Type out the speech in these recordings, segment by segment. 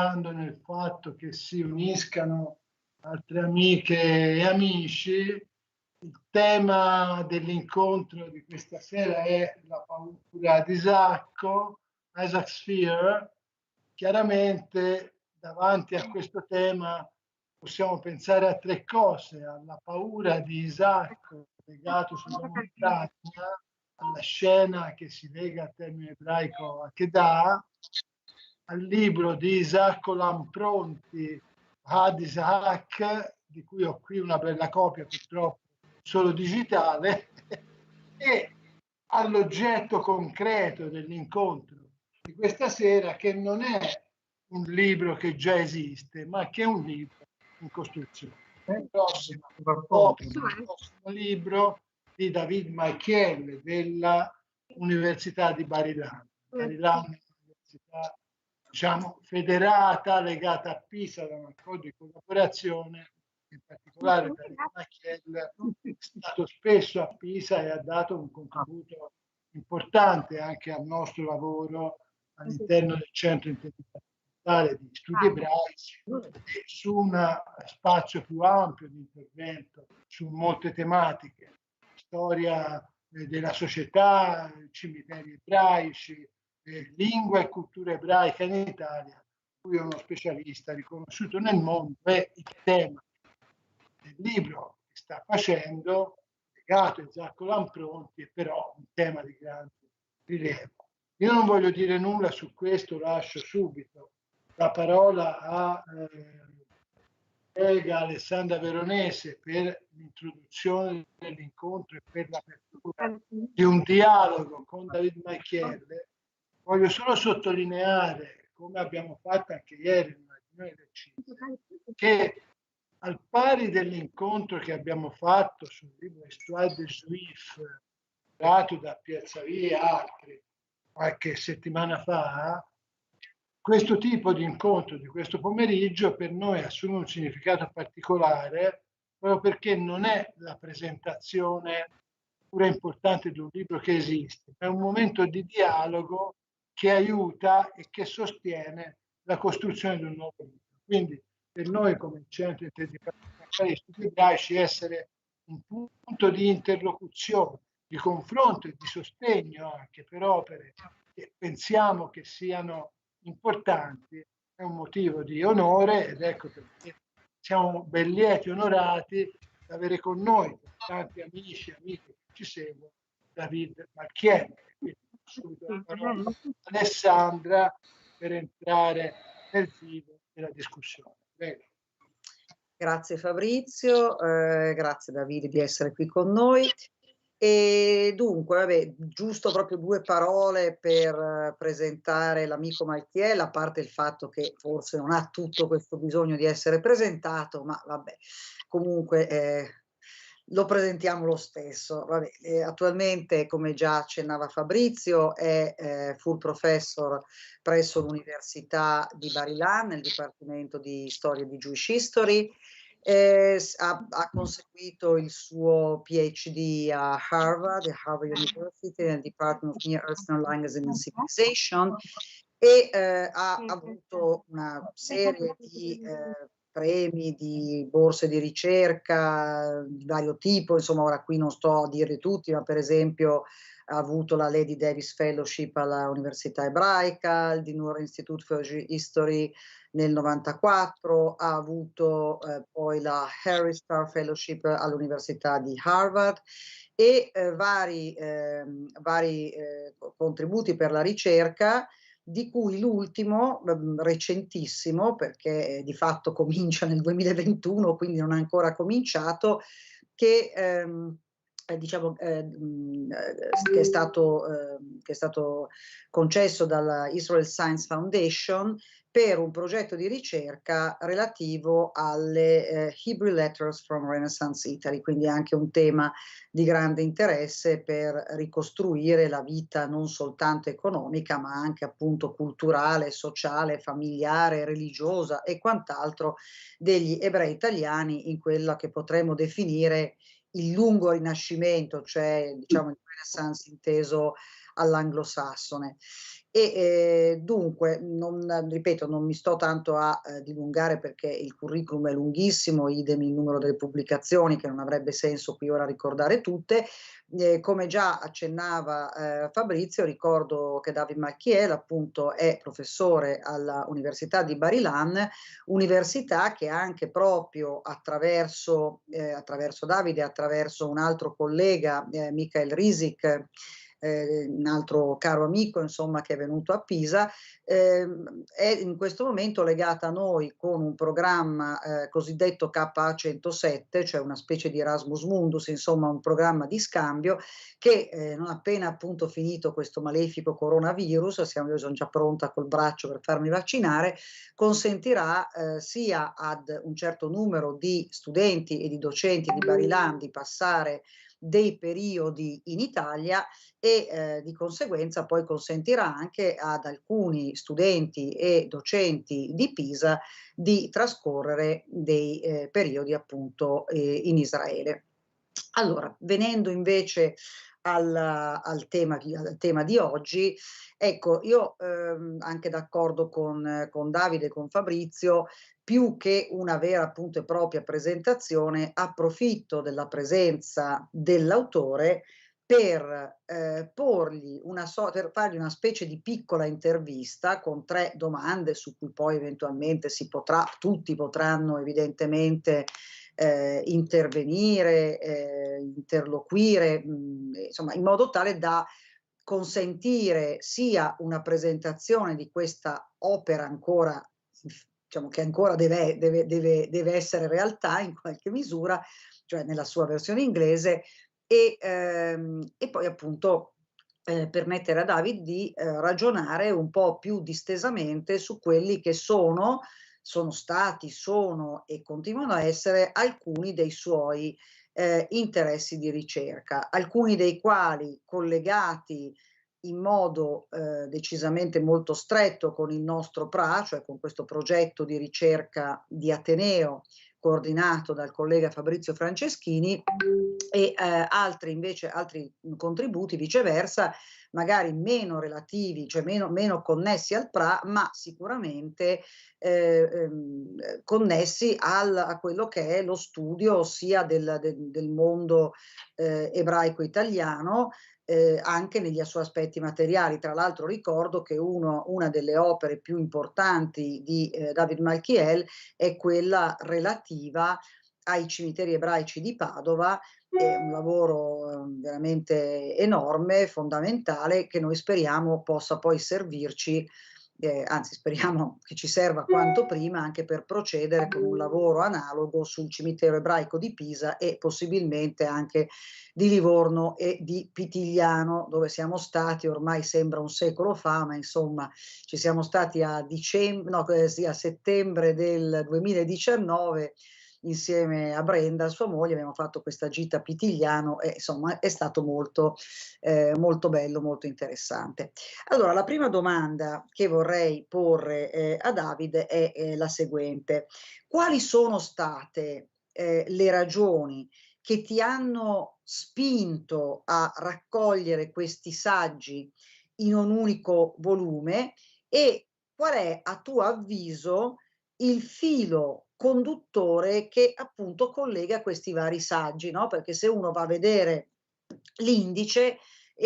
sperando nel fatto che si uniscano altre amiche e amici. Il tema dell'incontro di questa sera è la paura di Isaac's Fear. Chiaramente davanti a questo tema possiamo pensare a tre cose: alla paura di Isaac legato sulla montagna, alla scena che si lega al termine ebraico Akedah, al libro di Isaac Lampronti, Had Isaac, di cui ho qui una bella copia, purtroppo solo digitale, e all'oggetto concreto dell'incontro di questa sera, che non è un libro che già esiste, ma che è un libro in costruzione. Il prossimo libro di David Malkiel della Università di Bar-Ilan. Bar-Ilan è un'università, diciamo, federata, legata a Pisa da un accordo di collaborazione. In particolare David Malkiel è stato spesso a Pisa e ha dato un contributo importante anche al nostro lavoro all'interno del centro interdipartimentale di studi ebraici, e su un spazio più ampio di intervento su molte tematiche: storia della società, cimiteri ebraici, lingua e cultura ebraica in Italia. Lui è uno specialista riconosciuto nel mondo, e il tema del libro che sta facendo, legato a Isacco Lampronti, è però un tema di grande rilievo. Io non voglio dire nulla su questo, lascio subito la parola a collega Alessandra Veronese per l'introduzione dell'incontro e per l'apertura di un dialogo con David Malkiel. Voglio solo sottolineare, come abbiamo fatto anche ieri in una riunione del CISA, che al pari dell'incontro che abbiamo fatto sul libro Histoire des Juifs, dato da Piazzavi e altri qualche settimana fa, questo tipo di incontro di questo pomeriggio per noi assume un significato particolare, proprio perché non è la presentazione pure importante di un libro che esiste, ma è un momento di dialogo che aiuta e che sostiene la costruzione di un nuovo libro. Quindi per noi come centro interdipartimentale di studi ebraici essere un punto di interlocuzione, di confronto e di sostegno anche per opere che pensiamo che siano importanti è un motivo di onore, ed ecco perché siamo ben lieti e onorati di avere con noi, tanti amici e amiche che ci seguono, David Malkiel. Quindi subito la parola a Alessandra per entrare nel vivo della discussione. Prego. Grazie Fabrizio, grazie Davide di essere qui con noi. E dunque, vabbè, giusto proprio due parole per presentare l'amico Malkiel, a parte il fatto che forse non ha tutto questo bisogno di essere presentato, ma vabbè, comunque lo presentiamo lo stesso. Vabbè, attualmente, come già accennava Fabrizio, è full professor presso l'Università di Bar-Ilan nel Dipartimento di Storia di Jewish History. Ha conseguito il suo PhD a Harvard University nel Department of Near Eastern Languages and Civilization, e ha avuto una serie di premi, di borse di ricerca di vario tipo. Insomma, ora qui non sto a dirli tutti, ma per esempio ha avuto la Lady Davis Fellowship alla Università Ebraica, il Dinur Institute for History nel 94, ha avuto poi la Harris Star Fellowship all'Università di Harvard, e vari contributi per la ricerca, di cui l'ultimo recentissimo, perché di fatto comincia nel 2021, quindi non ha ancora cominciato, che diciamo che è stato concesso dalla Israel Science Foundation per un progetto di ricerca relativo alle Hebrew Letters from Renaissance Italy, quindi anche un tema di grande interesse per ricostruire la vita non soltanto economica, ma anche appunto culturale, sociale, familiare, religiosa e quant'altro degli ebrei italiani in quella che potremmo definire il lungo Rinascimento, cioè diciamo il Renaissance inteso all'anglosassone. E dunque, ripeto, non mi sto tanto a dilungare perché il curriculum è lunghissimo, idem il numero delle pubblicazioni, che non avrebbe senso qui ora ricordare tutte. Come già accennava Fabrizio, ricordo che David Malkiel appunto è professore all'Università di Bar-Ilan, università che anche proprio attraverso Davide, attraverso un altro collega, Michael Risic, un altro caro amico insomma che è venuto a Pisa, è in questo momento legata a noi con un programma cosiddetto KA107, cioè una specie di Erasmus Mundus, insomma un programma di scambio che non appena appunto finito questo malefico coronavirus, io sono già pronta col braccio per farmi vaccinare, consentirà sia ad un certo numero di studenti e di docenti di Bar-Ilan di passare dei periodi in Italia e di conseguenza poi consentirà anche ad alcuni studenti e docenti di Pisa di trascorrere dei periodi appunto in Israele. Allora, venendo invece al tema di oggi, ecco, io anche d'accordo con Davide e con Fabrizio, più che una vera appunto e propria presentazione, approfitto della presenza dell'autore per fargli una specie di piccola intervista con 3 domande su cui poi eventualmente tutti potranno evidentemente intervenire, interloquire, insomma, in modo tale da consentire sia una presentazione di questa opera ancora, diciamo che ancora deve essere realtà in qualche misura, cioè nella sua versione inglese, e poi appunto permettere a David di ragionare un po' più distesamente su quelli che sono stati e continuano a essere alcuni dei suoi interessi di ricerca, alcuni dei quali collegati in modo decisamente molto stretto con il nostro PRA, cioè con questo progetto di ricerca di Ateneo coordinato dal collega Fabrizio Franceschini, e altri contributi viceversa, magari meno relativi, cioè meno connessi al PRA, ma sicuramente connessi a quello che è lo studio sia del mondo ebraico-italiano, anche negli suoi aspetti materiali. Tra l'altro ricordo che una delle opere più importanti di David Malkiel è quella relativa ai cimiteri ebraici di Padova, è un lavoro veramente enorme, fondamentale, che noi speriamo possa poi servirci, anzi speriamo che ci serva quanto prima anche per procedere con un lavoro analogo sul cimitero ebraico di Pisa e possibilmente anche di Livorno e di Pitigliano, dove siamo stati, ormai sembra un secolo fa, ma insomma ci siamo stati a settembre del 2019 insieme a Brenda, sua moglie, abbiamo fatto questa gita a Pitigliano e insomma è stato molto bello, molto interessante. Allora, la prima domanda che vorrei porre a Davide è la seguente: quali sono state le ragioni che ti hanno spinto a raccogliere questi saggi in un unico volume e qual è a tuo avviso il filo conduttore che appunto collega questi vari saggi, no? Perché se uno va a vedere l'indice,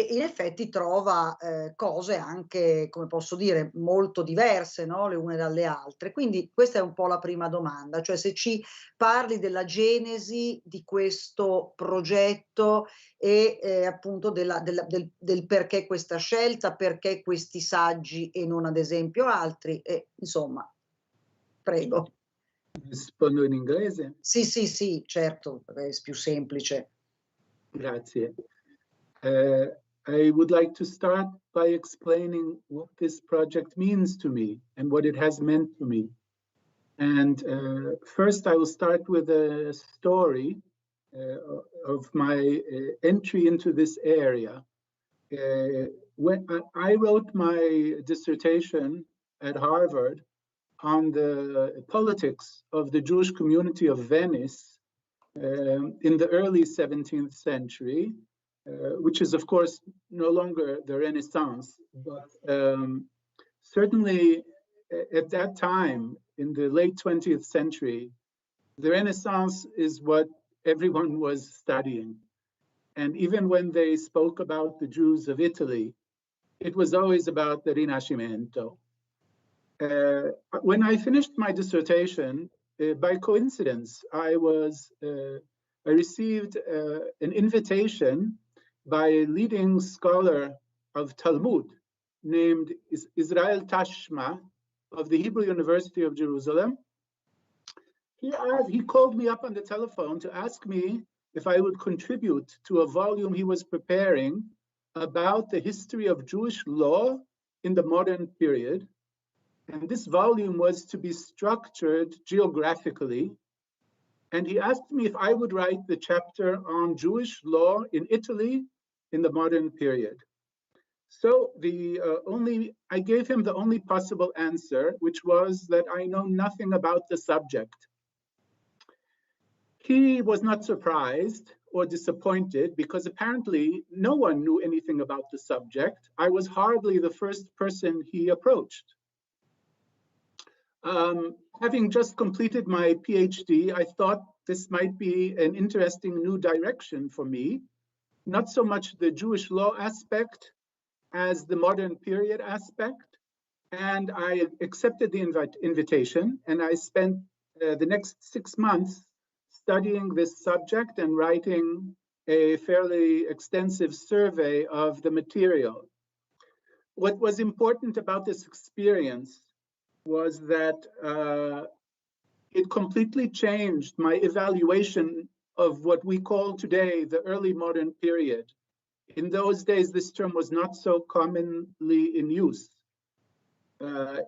in effetti trova cose anche, come posso dire, molto diverse, no? Le une dalle altre. Quindi questa è un po' la prima domanda, cioè se ci parli della genesi di questo progetto e appunto del perché questa scelta, perché questi saggi e non ad esempio altri, e insomma, prego. Rispondo in inglese? Sì, certo, è più semplice. Grazie. I would like to start by explaining what this project means to me and what it has meant to me. And first I will start with a story of my entry into this area. When I wrote my dissertation at Harvard on the politics of the Jewish community of Venice in the early 17th century, which is, of course, no longer the Renaissance, but certainly at that time, in the late 20th century, the Renaissance is what everyone was studying. And even when they spoke about the Jews of Italy, it was always about the Rinascimento. When I finished my dissertation, by coincidence, I received an invitation by a leading scholar of Talmud named Israel Tashma of the Hebrew University of Jerusalem. He called me up on the telephone to ask me if I would contribute to a volume he was preparing about the history of Jewish law in the modern period. And this volume was to be structured geographically. And he asked me if I would write the chapter on Jewish law in Italy in the modern period. So I gave him the only possible answer, which was that I know nothing about the subject. He was not surprised or disappointed because apparently no one knew anything about the subject. I was hardly the first person he approached. Having just completed my PhD, I thought this might be an interesting new direction for me, not so much the Jewish law aspect as the modern period aspect. And I accepted the invitation, and I spent the next 6 months studying this subject and writing a fairly extensive survey of the material. What was important about this experience was that it completely changed my evaluation of what we call today the early modern period. In those days, this term was not so commonly in use.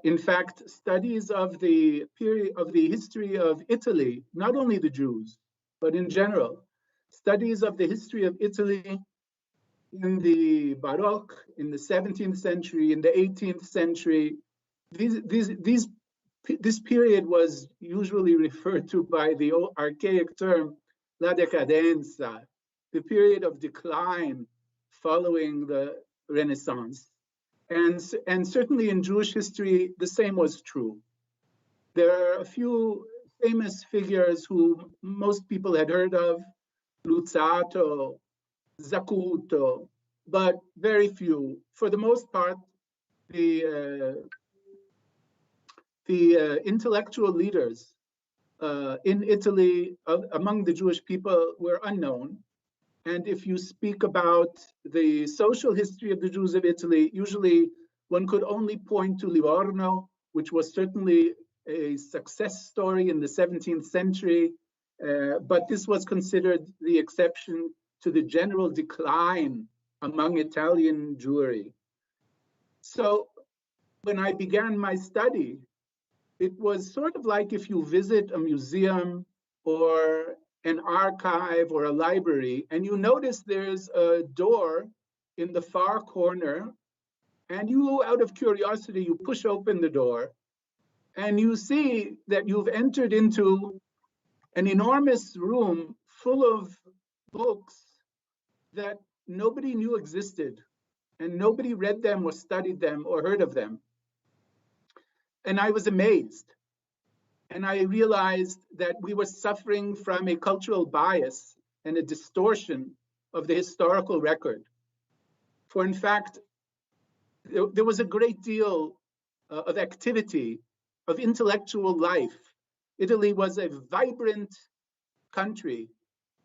In fact, studies of the period of the history of Italy, not only the Jews, but in general, studies of the history of Italy in the Baroque, in the 17th century, in the 18th century, this period was usually referred to by the archaic term la decadenza, the period of decline following the Renaissance. And certainly in Jewish history, the same was true. There are a few famous figures who most people had heard of, Luzzatto, Zacuto, but very few. For the most part, the intellectual leaders in Italy among the Jewish people were unknown. And if you speak about the social history of the Jews of Italy, usually one could only point to Livorno, which was certainly a success story in the 17th century, but this was considered the exception to the general decline among Italian Jewry. So when I began my study, it was sort of like if you visit a museum or an archive or a library, and you notice there's a door in the far corner, and you, out of curiosity, you push open the door, and you see that you've entered into an enormous room full of books that nobody knew existed, and nobody read them or studied them or heard of them. And I was amazed. And I realized that we were suffering from a cultural bias and a distortion of the historical record. For in fact, there was a great deal of activity, of intellectual life. Italy was a vibrant country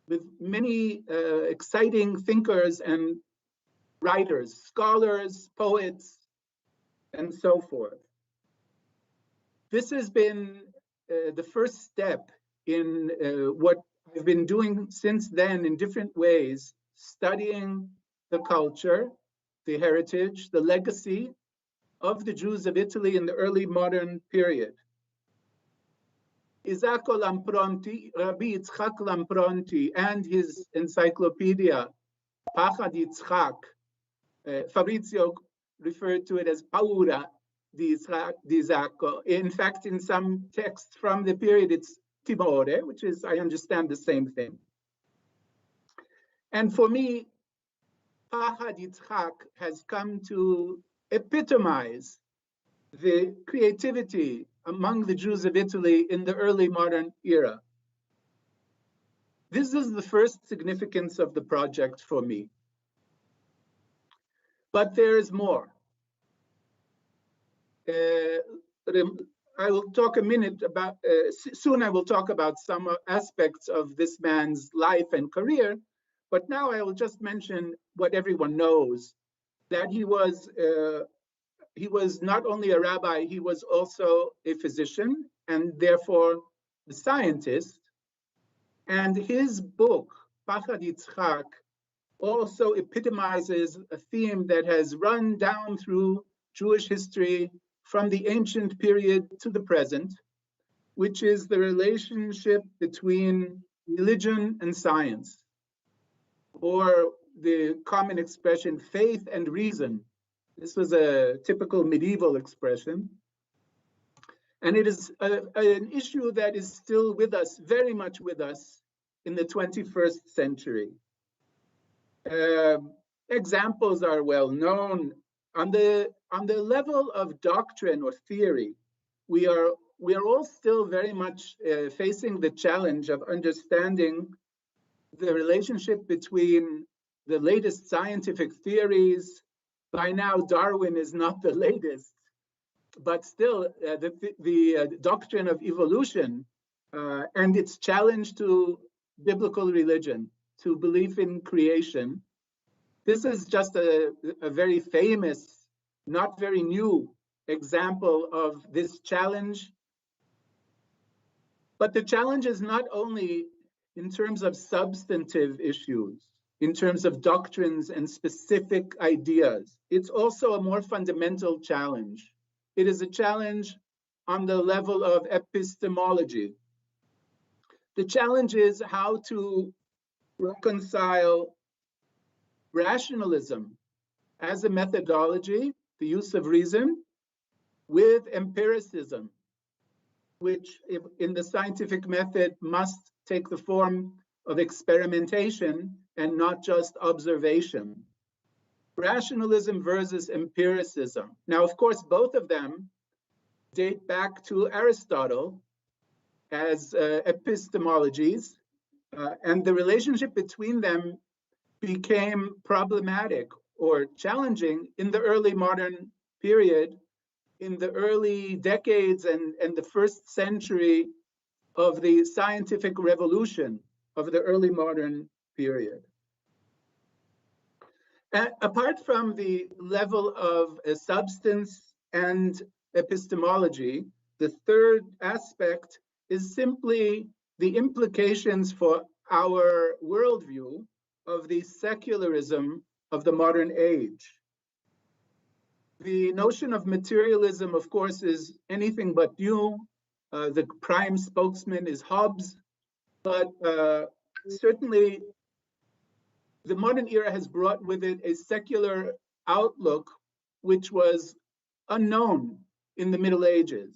with many exciting thinkers and writers, scholars, poets, and so forth. This has been the first step in what I've been doing since then in different ways, studying the culture, the heritage, the legacy of the Jews of Italy in the early modern period. Isacco Lampronti, Rabbi Yitzchak Lampronti, and his encyclopedia, Pachad Yitzchak, Fabrizio referred to it as Paura di Isacco. In fact, in some texts from the period, it's timore, which is, I understand, the same thing. And for me, Pachad Yitzchak has come to epitomize the creativity among the Jews of Italy in the early modern era. This is the first significance of the project for me. But there's more. I will talk a minute about, soon I will talk about some aspects of this man's life and career, but now I will just mention what everyone knows, that he was not only a rabbi, he was also a physician and therefore a scientist. And his book, Pachad Yitzchak, also epitomizes a theme that has run down through Jewish history from the ancient period to the present, which is the relationship between religion and science, or the common expression, faith and reason. This was a typical medieval expression. And it is an issue that is still with us, very much with us, in the 21st century. Examples are well known. On the level of doctrine or theory, we are all still very much facing the challenge of understanding the relationship between the latest scientific theories. By now, Darwin is not the latest, but still the doctrine of evolution and its challenge to biblical religion, to belief in creation. This is just a very famous, not very new example of this challenge. But the challenge is not only in terms of substantive issues, in terms of doctrines and specific ideas. It's also a more fundamental challenge. It is a challenge on the level of epistemology. The challenge is how to reconcile rationalism as a methodology, the use of reason, with empiricism, which in the scientific method must take the form of experimentation and not just observation. Rationalism versus empiricism. Now, of course, both of them date back to Aristotle as epistemologies, and the relationship between them became problematic or challenging in the early modern period, in the early decades and the first century of the scientific revolution of the early modern period. Apart from the level of substance and epistemology, the third aspect is simply the implications for our worldview of the secularism of the modern age. The notion of materialism, of course, is anything but new. The prime spokesman is Hobbes, but certainly the modern era has brought with it a secular outlook which was unknown in the Middle Ages.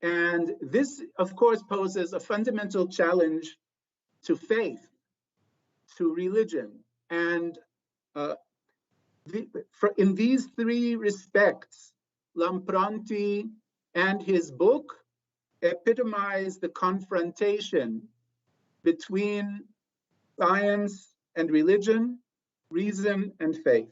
And this, of course, poses a fundamental challenge to faith, to religion. And in these three respects, Lampronti and his book epitomize the confrontation between science and religion, reason and faith.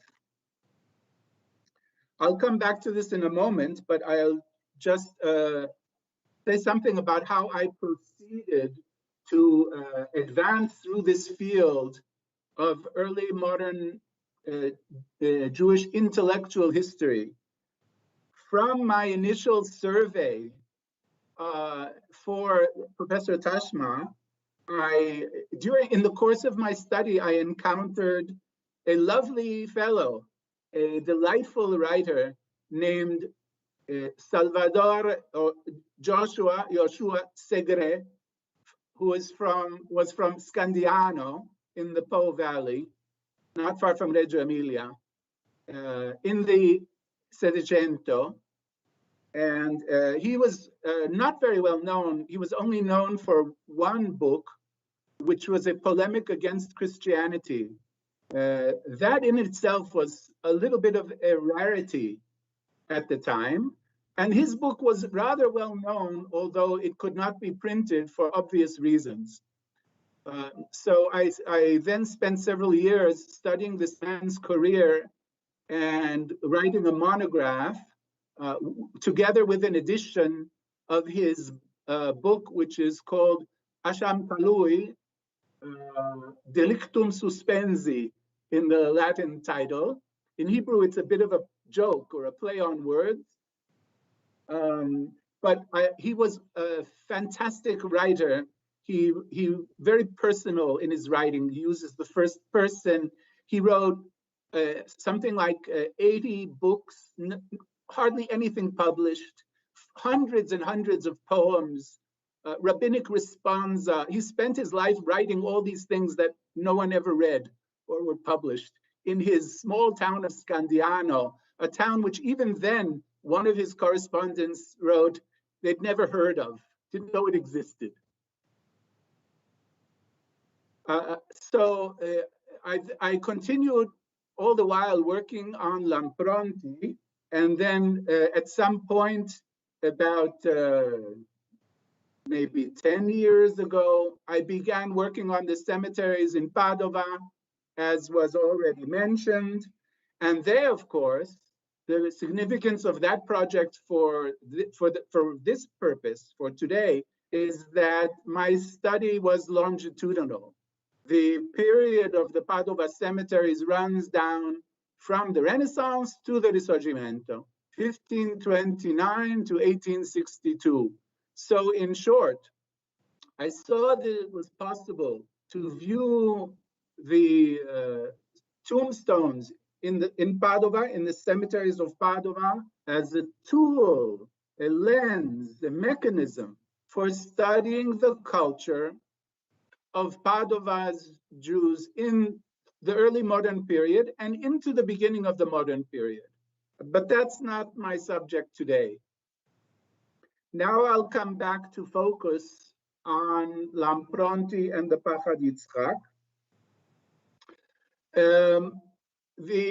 I'll come back to this in a moment, but I'll just say something about how I proceeded to advance through this field of early modern Jewish intellectual history. From my initial survey for Professor Tashma, in the course of my study, I encountered a lovely fellow, a delightful writer named Salvador Joshua Segre, who was from Scandiano in the Po Valley, not far from Reggio Emilia, in the Settecento. And he was not very well known. He was only known for one book, which was a polemic against Christianity. That in itself was a little bit of a rarity at the time. And his book was rather well known, although it could not be printed for obvious reasons. So I then spent several years studying this man's career and writing a monograph together with an edition of his book, which is called Asham Talui, Delictum Suspensi in the Latin title. In Hebrew, it's a bit of a joke or a play on words. But he was a fantastic writer. He very personal in his writing. He uses the first person. He wrote something like 80 books, hardly anything published, hundreds and hundreds of poems, rabbinic responsa. He spent his life writing all these things that no one ever read or were published in his small town of Scandiano, a town which even then, one of his correspondents wrote they'd never heard of, didn't know it existed. So I continued all the while working on Lampronti, and then at some point, about maybe 10 years ago, I began working on the cemeteries in Padova, as was already mentioned. And they, of course, the significance of that project for this purpose, for today, is that my study was longitudinal. The period of the Padova cemeteries runs down from the Renaissance to the Risorgimento, 1529 to 1862. So in short, I saw that it was possible to view the tombstones in Padova, in the cemeteries of Padova, as a tool, a lens, a mechanism for studying the culture of Padova's Jews in the early modern period and into the beginning of the modern period. But that's not my subject today. Now I'll come back to focus on Lampronti and the Pachad Yitzchak.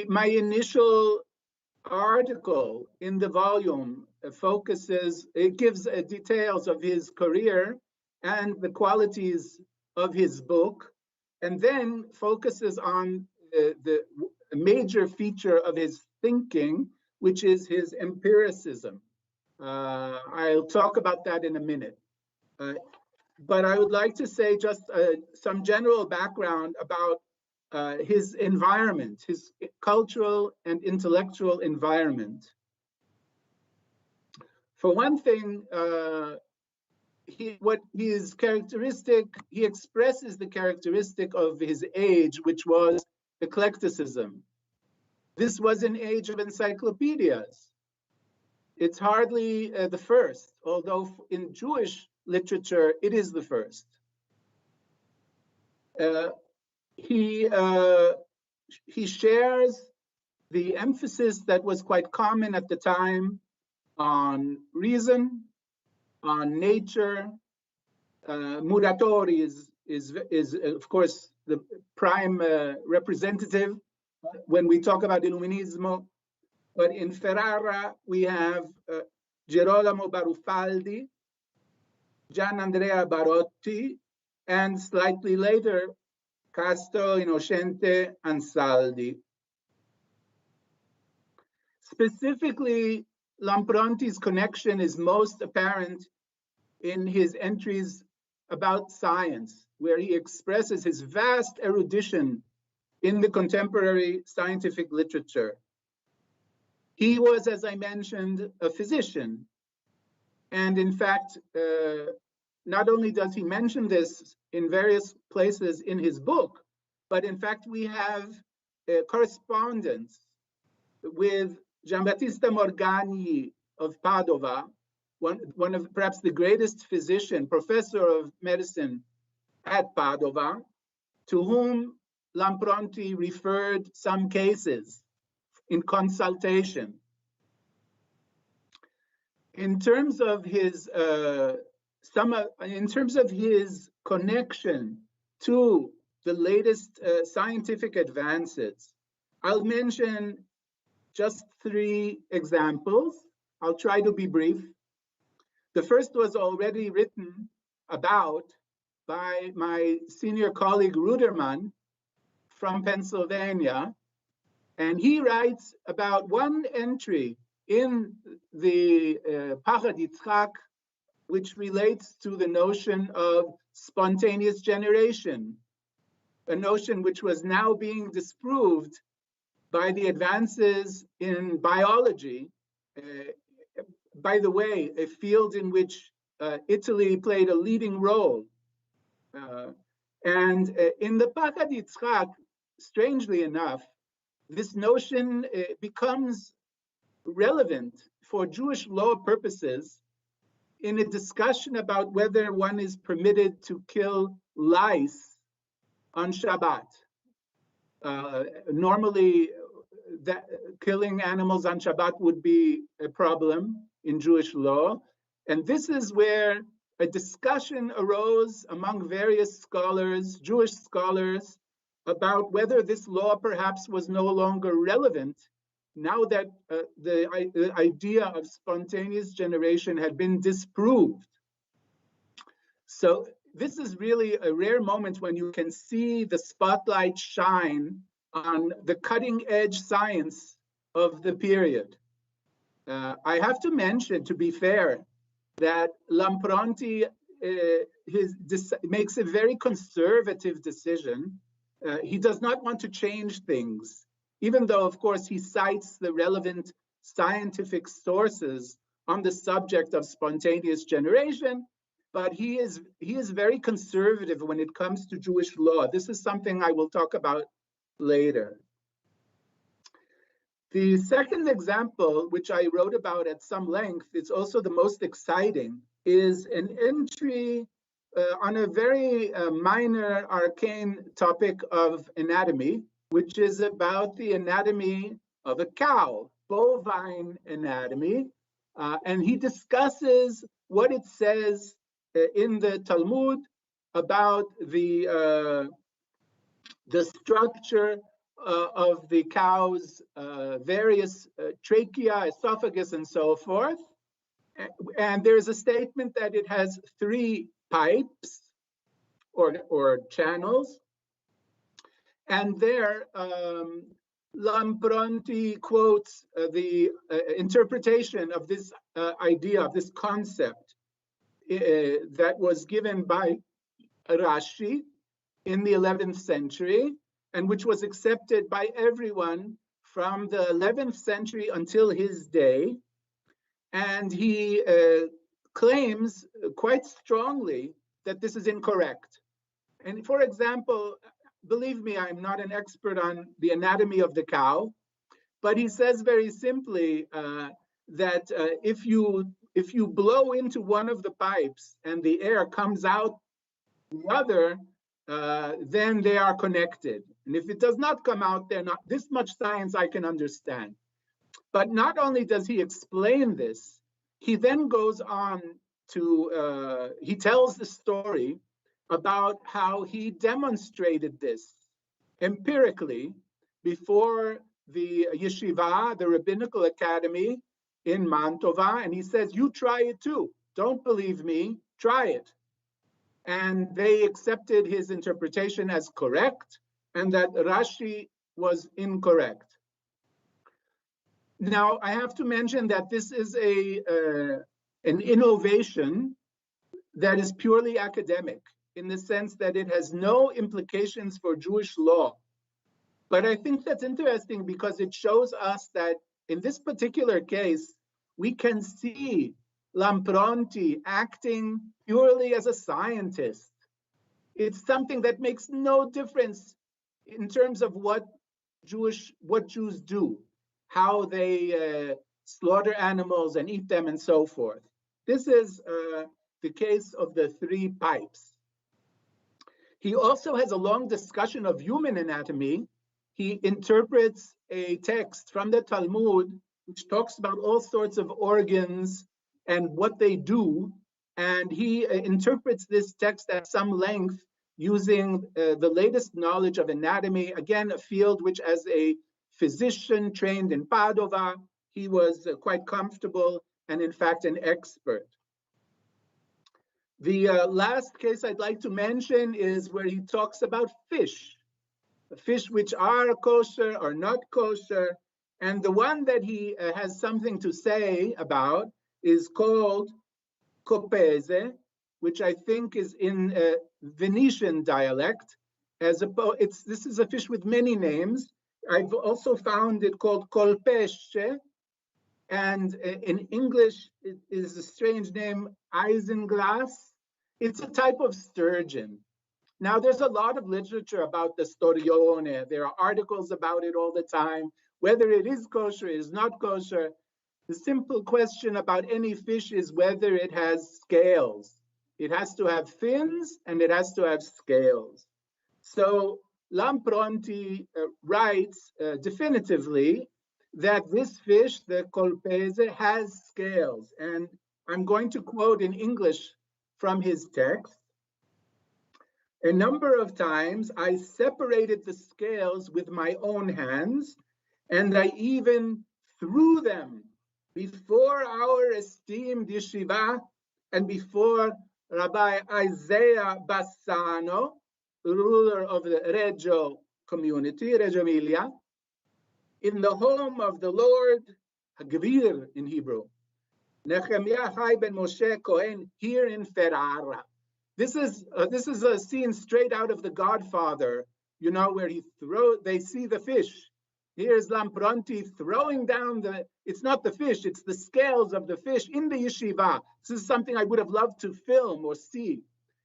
My initial article in the volume it gives details of his career and the qualities of his book, and then focuses on the major feature of his thinking, which is his empiricism. I'll talk about that in a minute. But I would like to say just some general background about his environment, his cultural and intellectual environment. For one thing, he expresses the characteristic of his age, which was eclecticism. This was an age of encyclopedias. It's hardly the first, although in Jewish literature, it is the first. He shares the emphasis that was quite common at the time on reason, on nature. Muratori is of course the prime representative when we talk about Illuminismo. But in Ferrara we have Girolamo Barufaldi, Gian Andrea Barotti, and slightly later Castro Innocente Ansaldi. Specifically, Lampronti's connection is most apparent in his entries about science, where he expresses his vast erudition in the contemporary scientific literature. He was, as I mentioned, a physician. And in fact, not only does he mention this in various places in his book, but in fact, we have correspondence with Giambattista Morgagni of Padova, one of perhaps the greatest physician, professor of medicine at Padova, to whom Lampronti referred some cases in consultation. in terms of his connection to the latest scientific advances, I'll mention just 3 examples. I'll try to be brief. The first was already written about by my senior colleague Ruderman from Pennsylvania, and he writes about one entry in the Pachad Yitzchak, which relates to the notion of spontaneous generation, a notion which was now being disproved by the advances in biology. By the way, a field in which Italy played a leading role. And in the Pachad Yitzchak, strangely enough, this notion becomes relevant for Jewish law purposes in a discussion about whether one is permitted to kill lice on Shabbat. Normally, killing animals on Shabbat would be a problem in Jewish law. And this is where a discussion arose among various scholars, Jewish scholars, about whether this law perhaps was no longer relevant now that the idea of spontaneous generation had been disproved. So this is really a rare moment when you can see the spotlight shine on the cutting edge science of the period. I have to mention, to be fair, that Lampronti makes a very conservative decision. He does not want to change things, even though, of course, he cites the relevant scientific sources on the subject of spontaneous generation, but he is very conservative when it comes to Jewish law. This is something I will talk about later. The second example, which I wrote about at some length, it's also the most exciting, is an entry on a very minor arcane topic of anatomy, which is about the anatomy of a cow, bovine anatomy. And he discusses what it says in the Talmud about the structure of the cow's various trachea, esophagus, and so forth. And there's a statement that it has 3 pipes or channels. And there, Lampronti quotes the interpretation of this idea, of this concept that was given by Rashi in the 11th century, and which was accepted by everyone from the 11th century until his day. And he claims quite strongly that this is incorrect. And for example, believe me, I'm not an expert on the anatomy of the cow, but he says very simply that if you blow into one of the pipes and the air comes out the other, then they are connected. And if it does not come out, they're not. This much science I can understand. But not only does he explain this, he then goes on to, he tells the story about how he demonstrated this empirically before the yeshiva, the rabbinical academy in Mantova. And he says, you try it too. Don't believe me, try it. And they accepted his interpretation as correct, and that Rashi was incorrect. Now, I have to mention that this is an innovation that is purely academic, in the sense that it has no implications for Jewish law. But I think that's interesting because it shows us that in this particular case, we can see Lampronti acting purely as a scientist. It's something that makes no difference in terms of what Jews do, how they slaughter animals and eat them and so forth. This is the case of the 3 pipes. He also has a long discussion of human anatomy. He interprets a text from the Talmud, which talks about all sorts of organs and what they do. And he interprets this text at some length using the latest knowledge of anatomy, again, a field which, as a physician trained in Padova, he was quite comfortable and, in fact, an expert. The last case I'd like to mention is where he talks about fish which are kosher or not kosher. And the one that he has something to say about is called copese, which I think is in Venetian dialect. This is a fish with many names. I've also found it called colpesce, and in English it is a strange name, isinglass. It's a type of sturgeon. Now, there's a lot of literature about the storione. There are articles about it all the time, whether it is kosher, it is not kosher. The simple question about any fish is whether it has scales. It has to have fins and it has to have scales. So Lampronti writes definitively that this fish, the colpese, has scales. And I'm going to quote in English from his text. A number of times I separated the scales with my own hands, and I even threw them before our esteemed yeshiva and before Rabbi Isaiah Bassano, ruler of the Reggio community, Reggio Emilia, in the home of the Lord, Hagvir in Hebrew, Nehemiah Chai ben Moshe Cohen, here in Ferrara. This is a scene straight out of The Godfather, you know, where they see the fish. Here's Lampronti throwing down it's not the fish, it's the scales of the fish in the yeshiva. This is something I would have loved to film or see,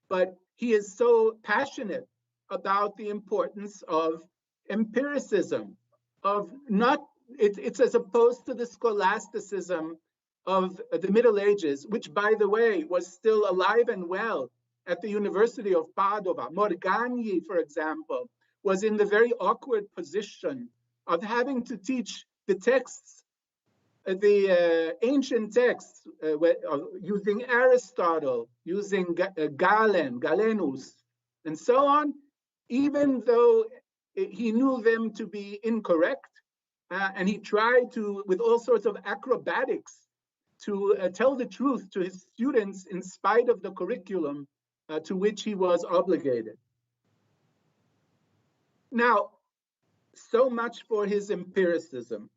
but he is so passionate about the importance of empiricism, it's as opposed to the scholasticism of the Middle Ages, which, by the way, was still alive and well at the University of Padova. Morgagni, for example, was in the very awkward position of having to teach the texts, the ancient texts, using Aristotle, using Galenus, and so on, even though he knew them to be incorrect, and he tried to, with all sorts of acrobatics, to tell the truth to his students in spite of the curriculum to which he was obligated. Now, so much for his empiricism.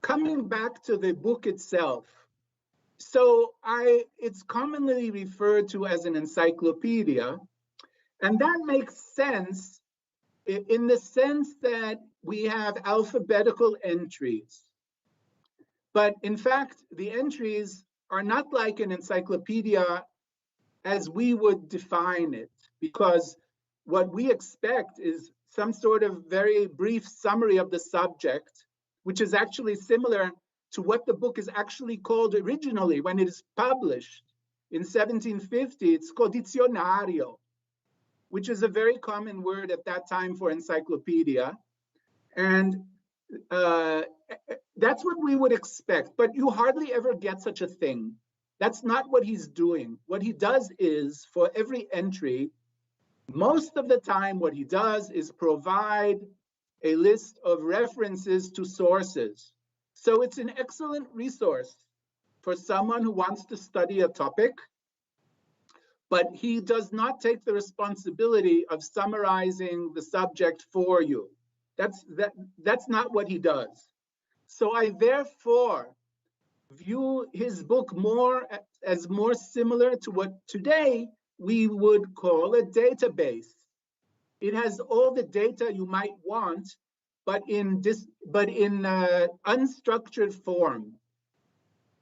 Coming back to the book itself, so it's commonly referred to as an encyclopedia, and that makes sense in the sense that we have alphabetical entries. But in fact, the entries are not like an encyclopedia as we would define it, because what we expect is some sort of very brief summary of the subject, which is actually similar to what the book is actually called originally when it is published in 1750. It's called dizionario, which is a very common word at that time for encyclopedia. And that's what we would expect, but you hardly ever get such a thing. That's not what he's doing. What he does is, for every entry, most of the time what he does is provide a list of references to sources. So it's an excellent resource for someone who wants to study a topic, but he does not take the responsibility of summarizing the subject for you. That's not what he does. So I therefore view his book as more similar to what today we would call a database. It has all the data you might want, but in unstructured form,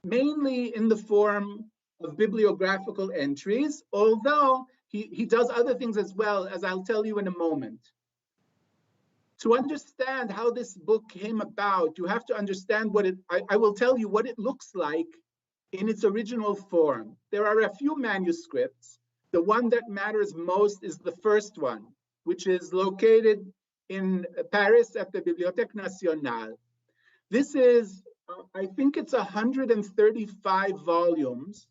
mainly in the form of bibliographical entries, although he does other things as well, as I'll tell you in a moment. To understand how this book came about, you have to understand I will tell you what it looks like in its original form. There are a few manuscripts. The one that matters most is the first one, which is located in Paris at the Bibliothèque Nationale. This is I think it's 135 volumes.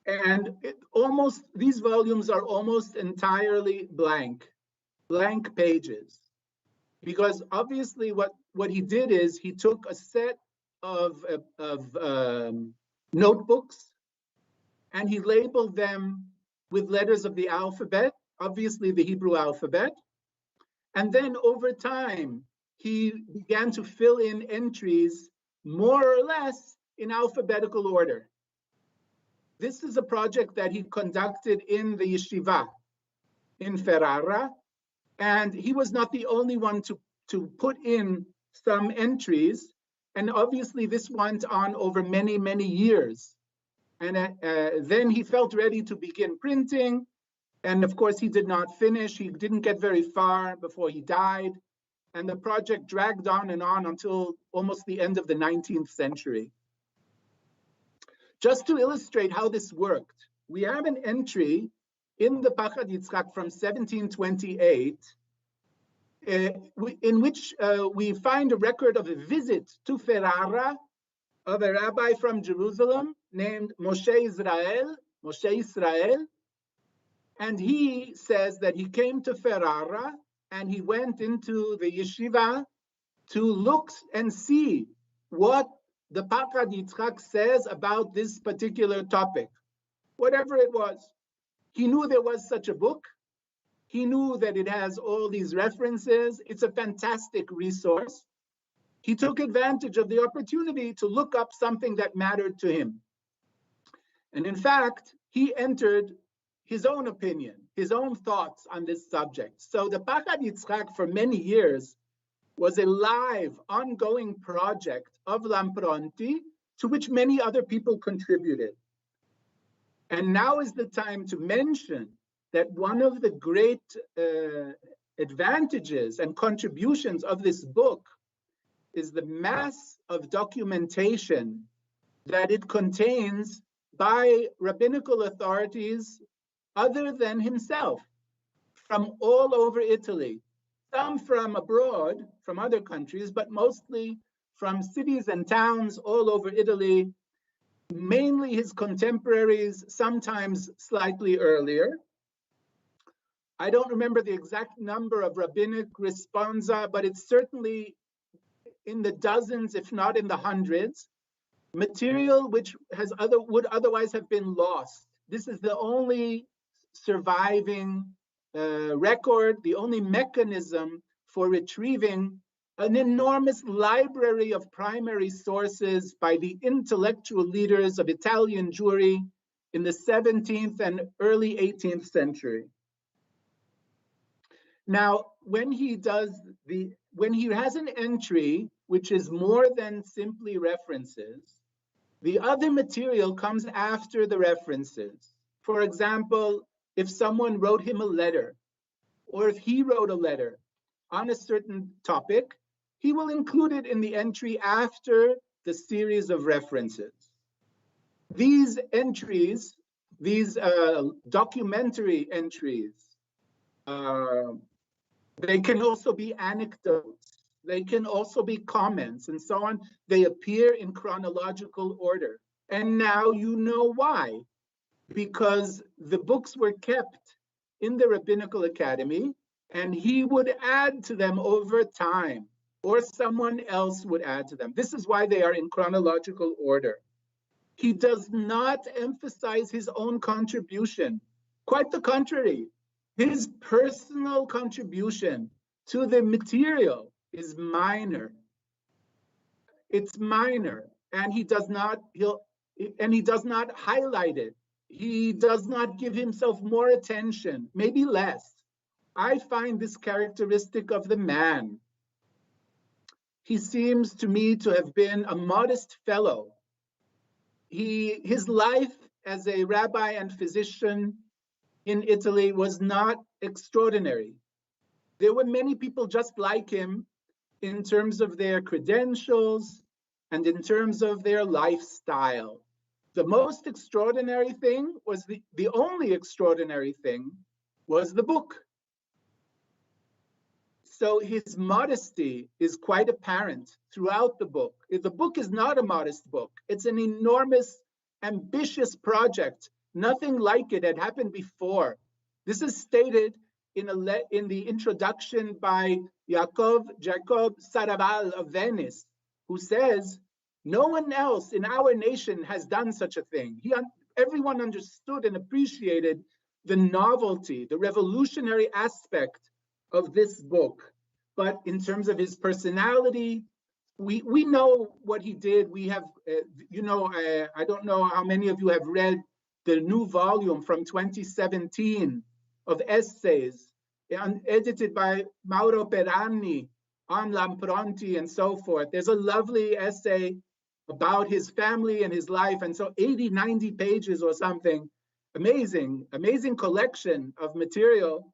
And these volumes are almost entirely blank pages. Because obviously what he did is he took a set of notebooks and he labeled them with letters of the alphabet, obviously the Hebrew alphabet. And then over time, he began to fill in entries more or less in alphabetical order. This is a project that he conducted in the yeshiva in Ferrara, and he was not the only one to put in some entries, and obviously this went on over many, many years. And then he felt ready to begin printing, and of course he did not finish. He didn't get very far before he died, and the project dragged on and on until almost the end of the 19th century. Just to illustrate how this worked, we have an entry in the Pachad Yitzchak from 1728, in which we find a record of a visit to Ferrara of a rabbi from Jerusalem named Moshe Israel. And he says that he came to Ferrara and he went into the yeshiva to look and see what the Pachad Yitzchak says about this particular topic, whatever it was. He knew there was such a book. He knew that it has all these references. It's a fantastic resource. He took advantage of the opportunity to look up something that mattered to him. And in fact, he entered his own opinion, his own thoughts on this subject. So the Pachad Yitzchak for many years was a live, ongoing project of Lampronti, to which many other people contributed. And now is the time to mention that one of the great advantages and contributions of this book is the mass of documentation that it contains by rabbinical authorities other than himself, from all over Italy. Some from abroad, from other countries, but mostly from cities and towns all over Italy, mainly his contemporaries, sometimes slightly earlier. I don't remember the exact number of rabbinic responsa, but it's certainly in the dozens, if not in the hundreds, material which would otherwise have been lost. This is the only surviving record, the only mechanism for retrieving an enormous library of primary sources by the intellectual leaders of Italian Jewry in the 17th and early 18th century. Now, when he has an entry which is more than simply references, the other material comes after the references. For example, if someone wrote him a letter, or if he wrote a letter on a certain topic, he will include it in the entry after the series of references. These entries, these documentary entries, they can also be anecdotes, they can also be comments and so on. They appear in chronological order. And now you know why. Because the books were kept in the Rabbinical Academy and he would add to them over time, or someone else would add to them. This is why they are in chronological order. He does not emphasize his own contribution. Quite the contrary. His personal contribution to the material is minor. It's minor, and he does not highlight it. He does not give himself more attention, maybe less. I find this characteristic of the man. He seems to me to have been a modest fellow. His life as a rabbi and physician in Italy was not extraordinary. There were many people just like him in terms of their credentials and in terms of their lifestyle. The most extraordinary thing was the only extraordinary thing was the book. So his modesty is quite apparent throughout the book. The book is not a modest book. It's an enormous, ambitious project. Nothing like it had happened before. This is stated in the introduction by Jacob Saraval of Venice, who says, no one else in our nation has done such a thing. Everyone understood and appreciated the novelty, the revolutionary aspect of this book. But in terms of his personality, we know what he did. We have, I don't know how many of you have read the new volume from 2017 of essays edited by Mauro Perani on Lampronti and so forth. There's a lovely essay about his family and his life, and so 80, 90 pages or something. Amazing collection of material.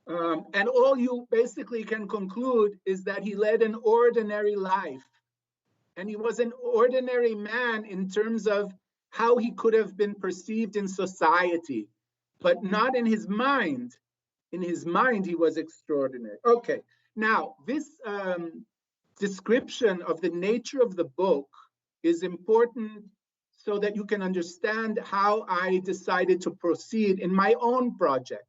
And all you basically can conclude is that he led an ordinary life. And he was an ordinary man in terms of how he could have been perceived in society, but not in his mind. In his mind, he was extraordinary. Okay, now this description of the nature of the book is important so that you can understand how I decided to proceed in my own project.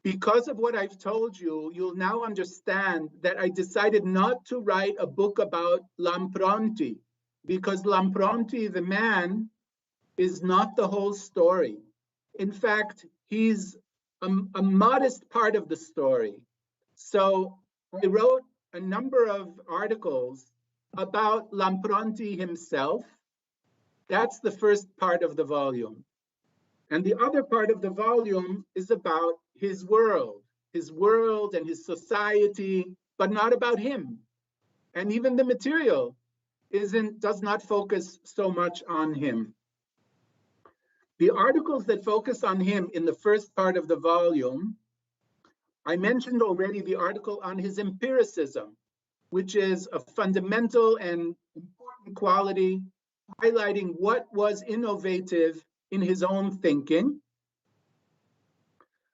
Because of what I've told you, you'll now understand that I decided not to write a book about Lampronti, because Lampronti, the man, is not the whole story. In fact, he's a modest part of the story. So I wrote a number of articles about Lampronti himself. That's the first part of the volume. And the other part of the volume is about his world and his society, but not about him. And even the material does not focus so much on him. The articles that focus on him in the first part of the volume, I mentioned already the article on his empiricism, which is a fundamental and important quality, highlighting what was innovative in his own thinking.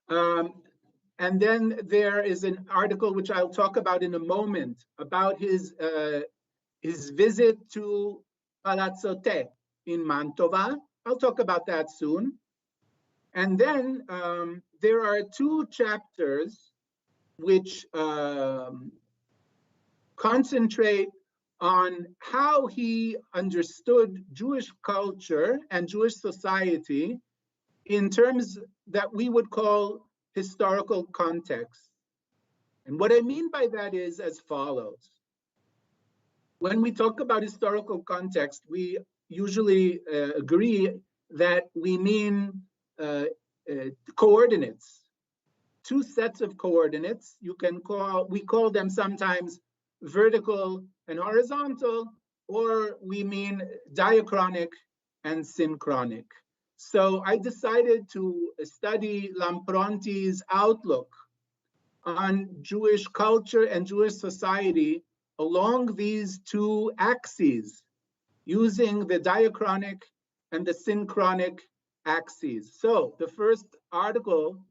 And then there is an article which I'll talk about in a moment about his visit to Palazzo Te in Mantova. I'll talk about that soon. And then there are two chapters which concentrate on how he understood Jewish culture and Jewish society in terms that we would call historical context. And what I mean by that is as follows. When we talk about historical context, we usually agree that we mean coordinates, two sets of coordinates. We call them sometimes vertical and horizontal, or we mean diachronic and synchronic. So I decided to study Lampronti's outlook on Jewish culture and Jewish society along these two axes, using the diachronic and the synchronic axes. So the first article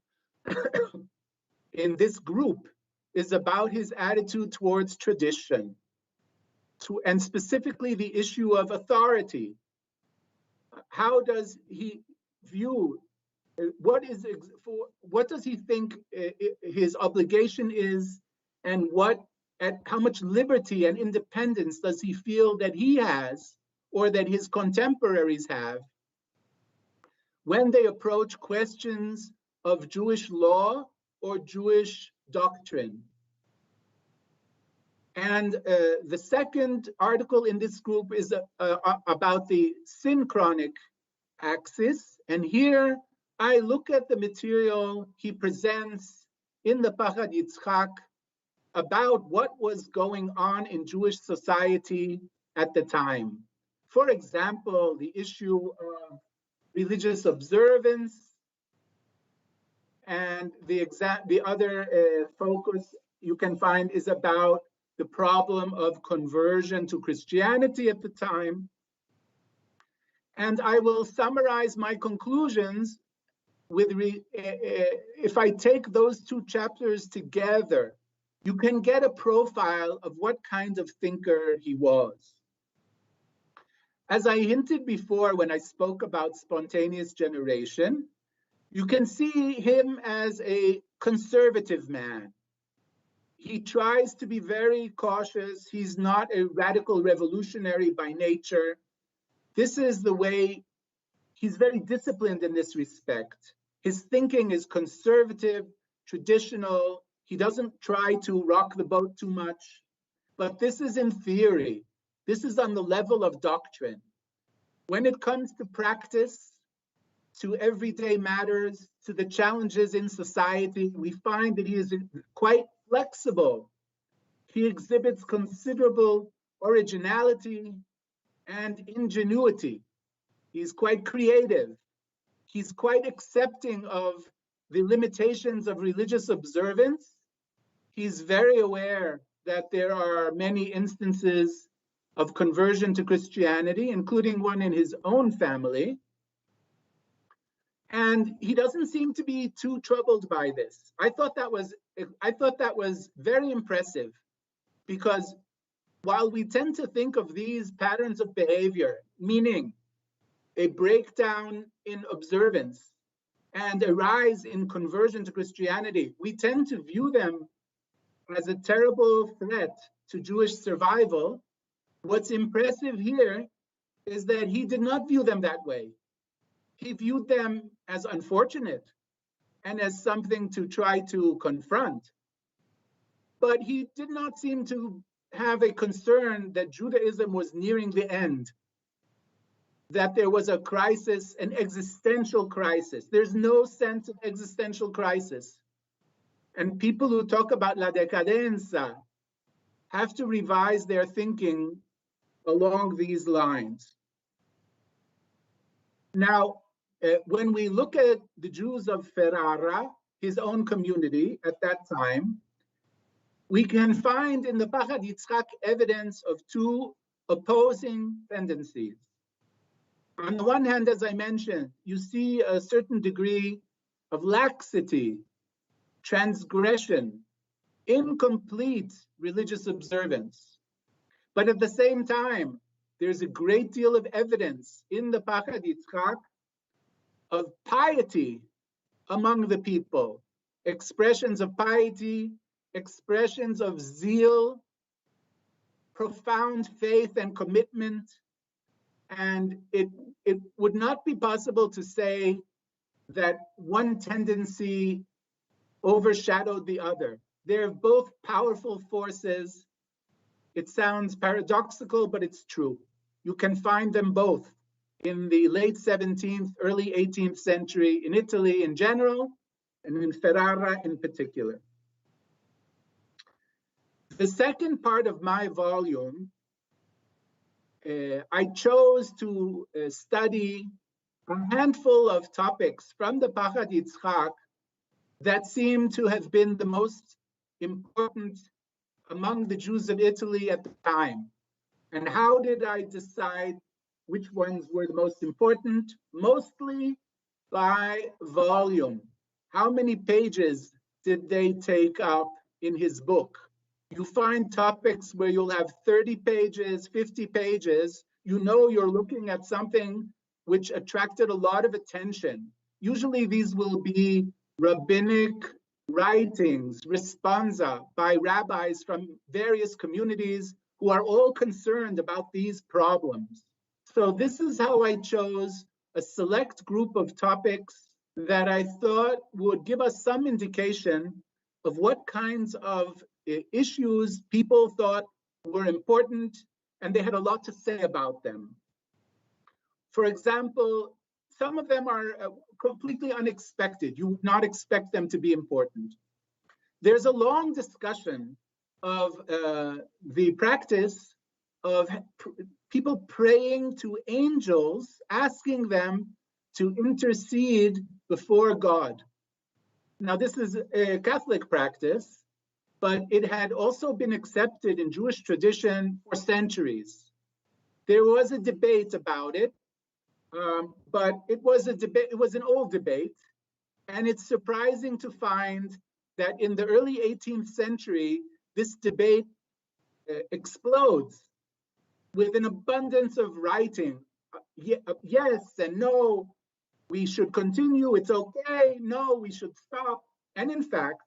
in this group is about his attitude towards tradition, and specifically the issue of authority. How does he view, what does he think his obligation is, and how much liberty and independence does he feel that he has, or that his contemporaries have, when they approach questions of Jewish law or Jewish doctrine? And the second article in this group is about the synchronic axis. And here I look at the material he presents in the Pachad Yitzchak about what was going on in Jewish society at the time. For example, the issue of religious observance, and the other focus you can find is about the problem of conversion to Christianity at the time. And I will summarize my conclusions if I take those two chapters together, you can get a profile of what kind of thinker he was. As I hinted before when I spoke about spontaneous generation, you can see him as a conservative man. He tries to be very cautious. He's not a radical revolutionary by nature. This is the way he's very disciplined in this respect. His thinking is conservative, traditional. He doesn't try to rock the boat too much. But this is in theory. This is on the level of doctrine. When it comes to practice, to everyday matters, to the challenges in society, we find that he is quite flexible. He exhibits considerable originality and ingenuity. He's quite creative. He's quite accepting of the limitations of religious observance. He's very aware that there are many instances of conversion to Christianity, including one in his own family. And he doesn't seem to be too troubled by this. I thought that was very impressive, because while we tend to think of these patterns of behavior, meaning a breakdown in observance and a rise in conversion to Christianity, we tend to view them as a terrible threat to Jewish survival. What's impressive here is that he did not view them that way. He viewed them as unfortunate and as something to try to confront. But he did not seem to have a concern that Judaism was nearing the end, that there was a crisis, an existential crisis. There's no sense of existential crisis. And people who talk about la decadenza have to revise their thinking along these lines. Now, when we look at the Jews of Ferrara, his own community at that time, we can find in the Pachad Yitzchak evidence of two opposing tendencies. On the one hand, as I mentioned, you see a certain degree of laxity, transgression, incomplete religious observance. But at the same time, there's a great deal of evidence in the Pachad Yitzchak of piety among the people, expressions of piety, expressions of zeal, profound faith and commitment. And it would not be possible to say that one tendency overshadowed the other. They're both powerful forces. It sounds paradoxical, but it's true. You can find them both in the late 17th, early 18th century in Italy in general, and in Ferrara in particular. The second part of my volume, I chose to study a handful of topics from the Pachad Yitzchak that seem to have been the most important among the Jews of Italy at the time. And how did I decide which ones were the most important? Mostly by volume. How many pages did they take up in his book? You find topics where you'll have 30 pages, 50 pages. You know you're looking at something which attracted a lot of attention. Usually these will be rabbinic writings, responsa by rabbis from various communities who are all concerned about these problems. So this is how I chose a select group of topics that I thought would give us some indication of what kinds of issues people thought were important, and they had a lot to say about them. For example, some of them are completely unexpected. You would not expect them to be important. There's a long discussion of the practice of people praying to angels, asking them to intercede before God. Now, this is a Catholic practice, but it had also been accepted in Jewish tradition for centuries. There was a debate about it, but it was an old debate, And it's surprising to find that in the early 18th century, this debate explodes with an abundance of writing. Yes and no, we should continue, it's okay, no, we should stop. And in fact,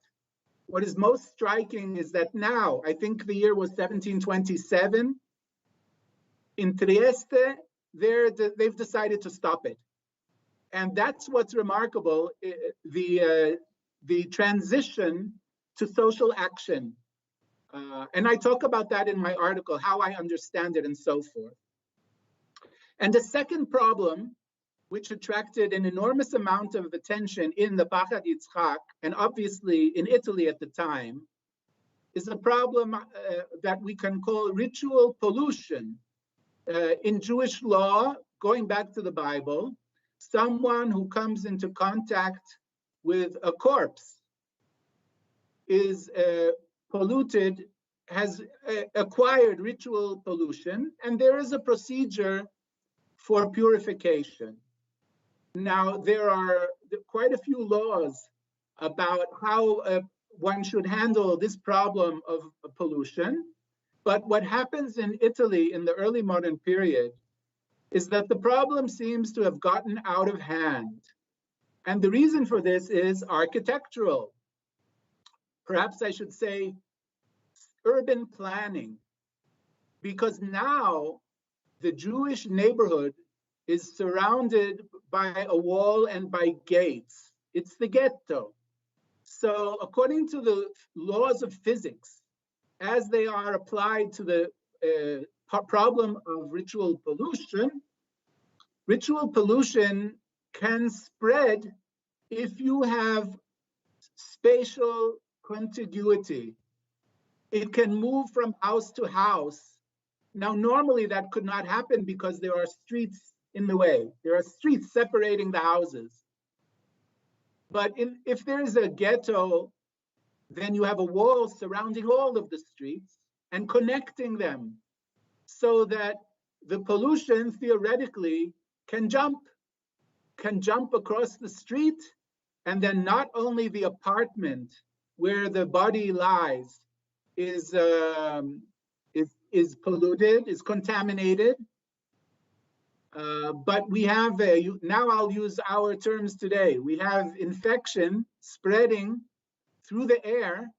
what is most striking is that now, I think the year was 1727, in Trieste, they've decided to stop it. And that's what's remarkable, the transition to social action. And I talk about that in my article, how I understand it and so forth. And the second problem, which attracted an enormous amount of attention in the Pachad Yitzchak, and obviously in Italy at the time, is a problem that we can call ritual pollution. In Jewish law, going back to the Bible, someone who comes into contact with a corpse is polluted, has acquired ritual pollution, and there is a procedure for purification. Now, there are quite a few laws about how one should handle this problem of pollution. But what happens in Italy in the early modern period is that the problem seems to have gotten out of hand. And the reason for this is architectural. Perhaps I should say urban planning. Because now the Jewish neighborhood is surrounded by a wall and by gates. It's the ghetto. So according to the laws of physics, as they are applied to the problem of ritual pollution can spread if you have spatial contiguity. It can move from house to house. Now, normally that could not happen because there are streets in the way. There are streets separating the houses. But if there is a ghetto, then you have a wall surrounding all of the streets and connecting them so that the pollution theoretically can jump across the street, and then not only the apartment where the body lies is polluted, is contaminated, but we have now I'll use our terms today. We have infection spreading through the air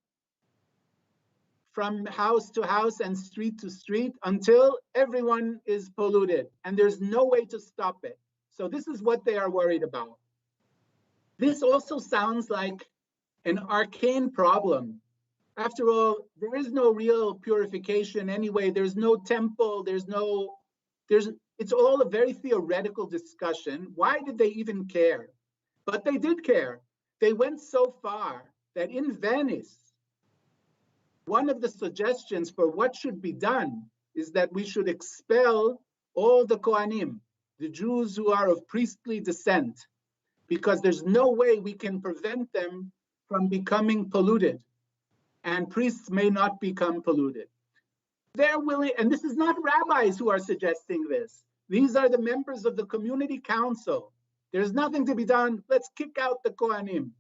from house to house and street to street until everyone is polluted, and there's no way to stop it. So this is what they are worried about. This also sounds like an arcane problem. After all, there is no real purification anyway. There's no temple, it's all a very theoretical discussion. Why did they even care? But they did care. They went so far that in Venice, one of the suggestions for what should be done is that we should expel all the Kohanim, the Jews who are of priestly descent, because there's no way we can prevent them from becoming polluted, and priests may not become polluted. They're willing, and this is not rabbis who are suggesting this. These are the members of the community council. There's nothing to be done. Let's kick out the Kohanim.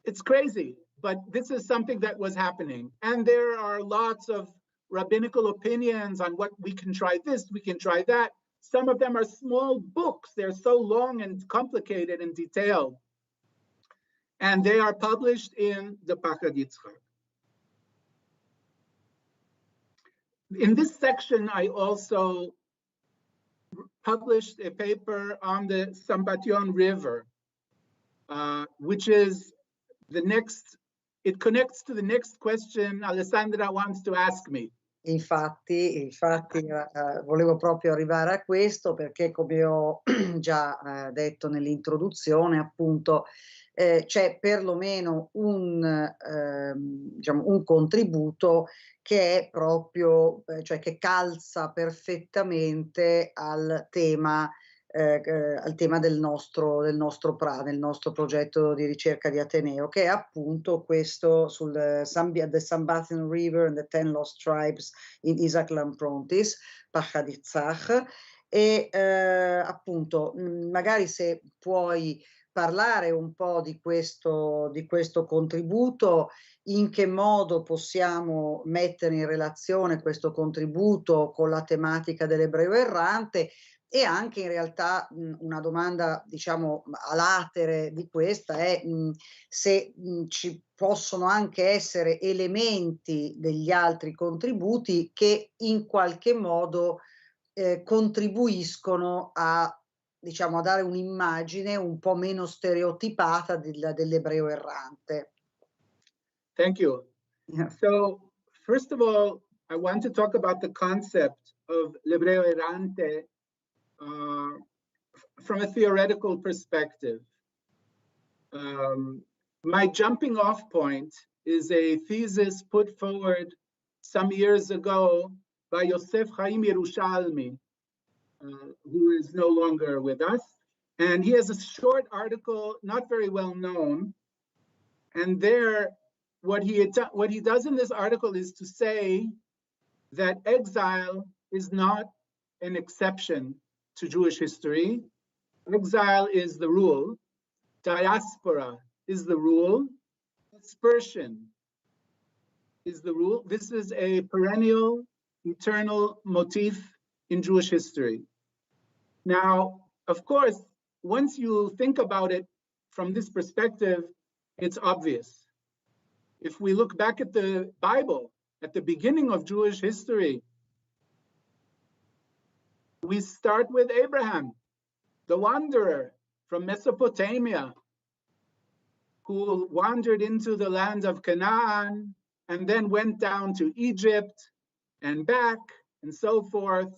It's crazy, but this is something that was happening. And there are lots of rabbinical opinions on what we can try this, we can try that. Some of them are small books. They're so long and complicated and detailed. And they are published in the Pachad Yitzchak. In this section, I also published a paper on the Sambation River, which is the next, it connects to the next question Alessandra wants to ask me. Infatti volevo proprio arrivare a questo perché, come ho già detto nell'introduzione, appunto, c'è perlomeno diciamo, un contributo che è proprio, cioè che calza perfettamente al tema del nostro progetto di ricerca di Ateneo, che è appunto questo sul The Sambation River and the 10 Lost Tribes in Isaac Lamprontis, Pachad Yitzchak, e appunto magari se puoi parlare un po' di questo contributo, in che modo possiamo mettere in relazione questo contributo con la tematica dell'ebreo errante, e anche in realtà una domanda, diciamo, a latere di questa è se ci possono anche essere elementi degli altri contributi che in qualche modo contribuiscono a, diciamo, a dare un'immagine un po' meno stereotipata dell'ebreo errante. Thank you. Yeah. So, first of all, I want to talk about the concept of l'ebreo errante from a theoretical perspective. My jumping off point is a thesis put forward some years ago by Yosef Chaim Yerushalmi, who is no longer with us. And he has a short article, not very well known. And there, what he does in this article is to say that exile is not an exception to Jewish history. Exile is the rule. Diaspora is the rule. Dispersion is the rule. This is a perennial, eternal motif in Jewish history. Now, of course, once you think about it from this perspective, it's obvious. If we look back at the Bible, at the beginning of Jewish history, we start with Abraham, the wanderer from Mesopotamia, who wandered into the land of Canaan and then went down to Egypt and back and so forth.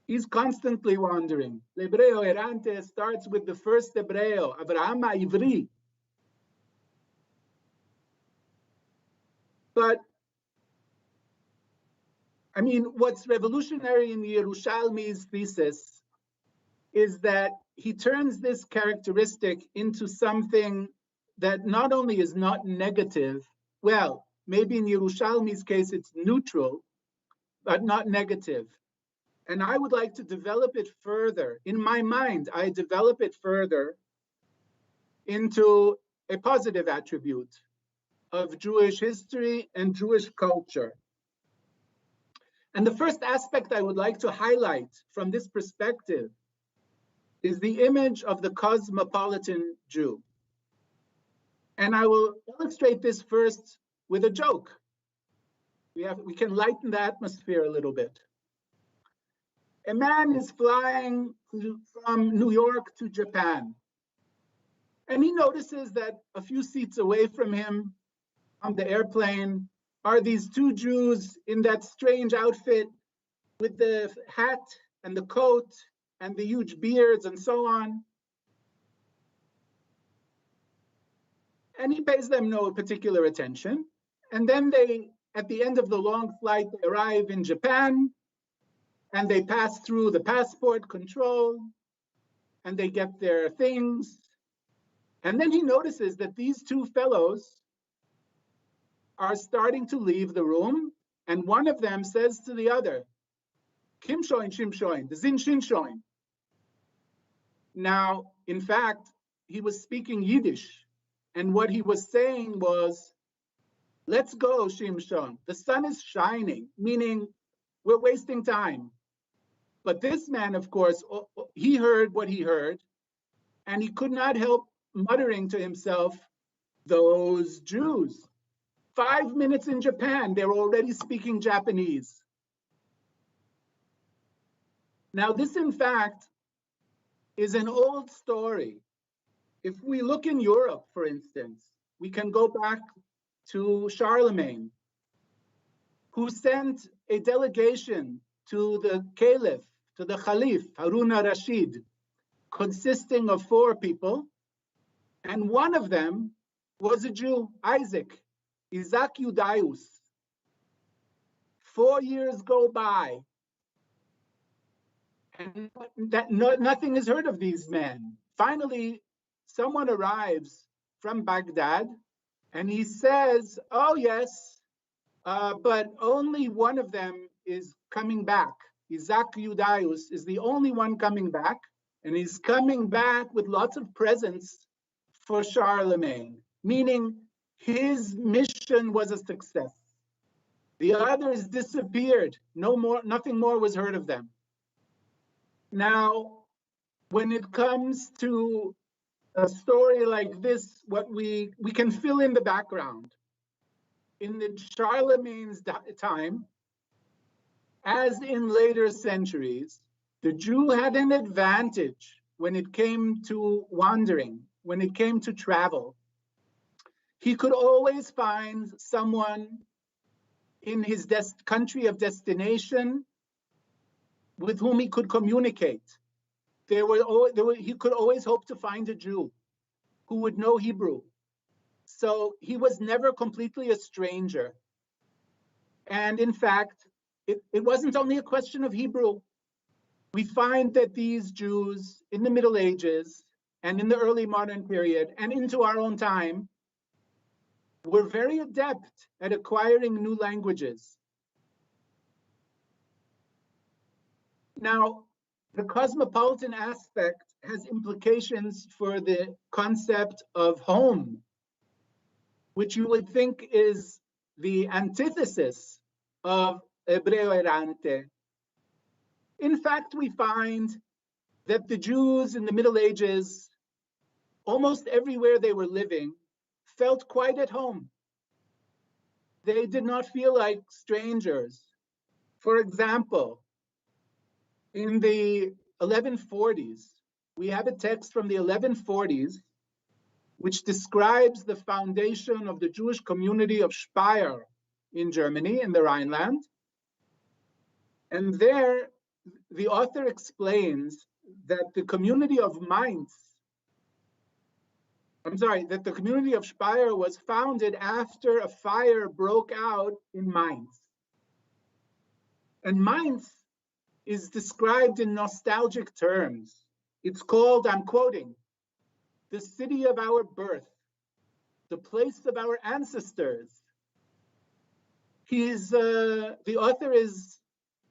He's constantly wandering. L'Ebreo errante starts with the first Hebreo, Avraham Ivri. But, I mean, what's revolutionary in the Yerushalmi's thesis is that he turns this characteristic into something that not only is not negative, well, maybe in Yerushalmi's case it's neutral, but not negative. And I would like to develop it further. In my mind, I develop it further into a positive attribute of Jewish history and Jewish culture. And the first aspect I would like to highlight from this perspective is the image of the cosmopolitan Jew. And I will illustrate this first with a joke. We can lighten the atmosphere a little bit. A man is flying from New York to Japan, and he notices that a few seats away from him on the airplane are these two Jews in that strange outfit with the hat and the coat and the huge beards and so on. And he pays them no particular attention. And then they, at the end of the long flight, they arrive in Japan and they pass through the passport control and they get their things. And then he notices that these two fellows are starting to leave the room, and one of them says to the other, Kim shoin, shim shoin, the zin shin shoin. Now, in fact, he was speaking Yiddish, and what he was saying was, let's go, shim shoin. The sun is shining, meaning we're wasting time. But this man, of course, he heard what he heard, and he could not help muttering to himself, those Jews. 5 minutes in Japan, they're already speaking Japanese. Now, this, in fact, is an old story. If we look in Europe, for instance, we can go back to Charlemagne, who sent a delegation to the Caliph, to the Caliph, Harun al-Rashid, consisting of 4 people, and one of them was a Jew, Isaac Yudaeus. 4 years go by, and nothing is heard of these men. Finally, someone arrives from Baghdad, and he says, oh yes, but only one of them is coming back. Isaac Yudaeus is the only one coming back, and he's coming back with lots of presents for Charlemagne, meaning his mission was a success. The others disappeared. Nothing more was heard of them. Now, when it comes to a story like this, what we can fill in the background. In the Charlemagne's time, as in later centuries, the Jew had an advantage when it came to wandering, when it came to travel. He could always find someone in his country of destination with whom he could communicate. He could always hope to find a Jew who would know Hebrew. So he was never completely a stranger. And in fact, it wasn't only a question of Hebrew. We find that these Jews in the Middle Ages and in the early modern period and into our own time were very adept at acquiring new languages. Now, the cosmopolitan aspect has implications for the concept of home, which you would think is the antithesis of Hebreo errante. In fact, we find that the Jews in the Middle Ages, almost everywhere they were living, felt quite at home. They did not feel like strangers. For example, in the 1140s, we have a text from the 1140s which describes the foundation of the Jewish community of Speyer in Germany, in the Rhineland. And there, the author explains that the community of that the community of Speyer was founded after a fire broke out in Mainz. And Mainz is described in nostalgic terms. It's called, I'm quoting, the city of our birth, the place of our ancestors. The author is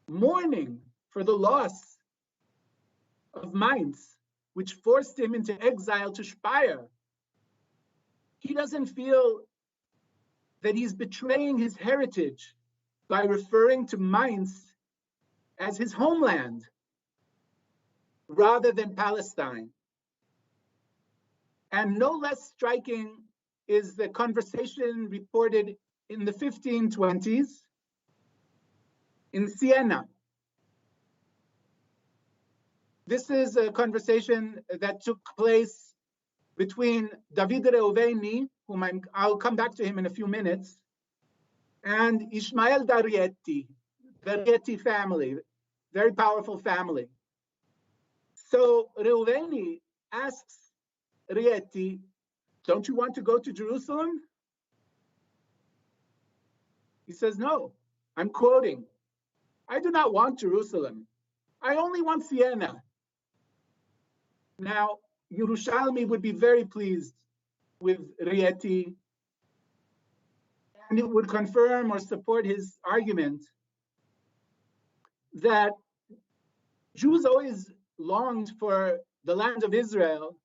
mourning for the loss of Mainz, which forced him into exile to Speyer. He doesn't feel that he's betraying his heritage by referring to Mainz as his homeland rather than Palestine. And no less striking is the conversation reported in the 1520s in Siena. This is a conversation that took place between David Reuveni, whom I'll come back to him in a few minutes, and Ishmael Darietti family, very powerful family. So Reuveni asks Rieti, don't you want to go to Jerusalem? He says, no, I'm quoting, I do not want Jerusalem. I only want Siena. Now, Yerushalmi would be very pleased with Rieti, and it would confirm or support his argument that Jews always longed for the land of Israel,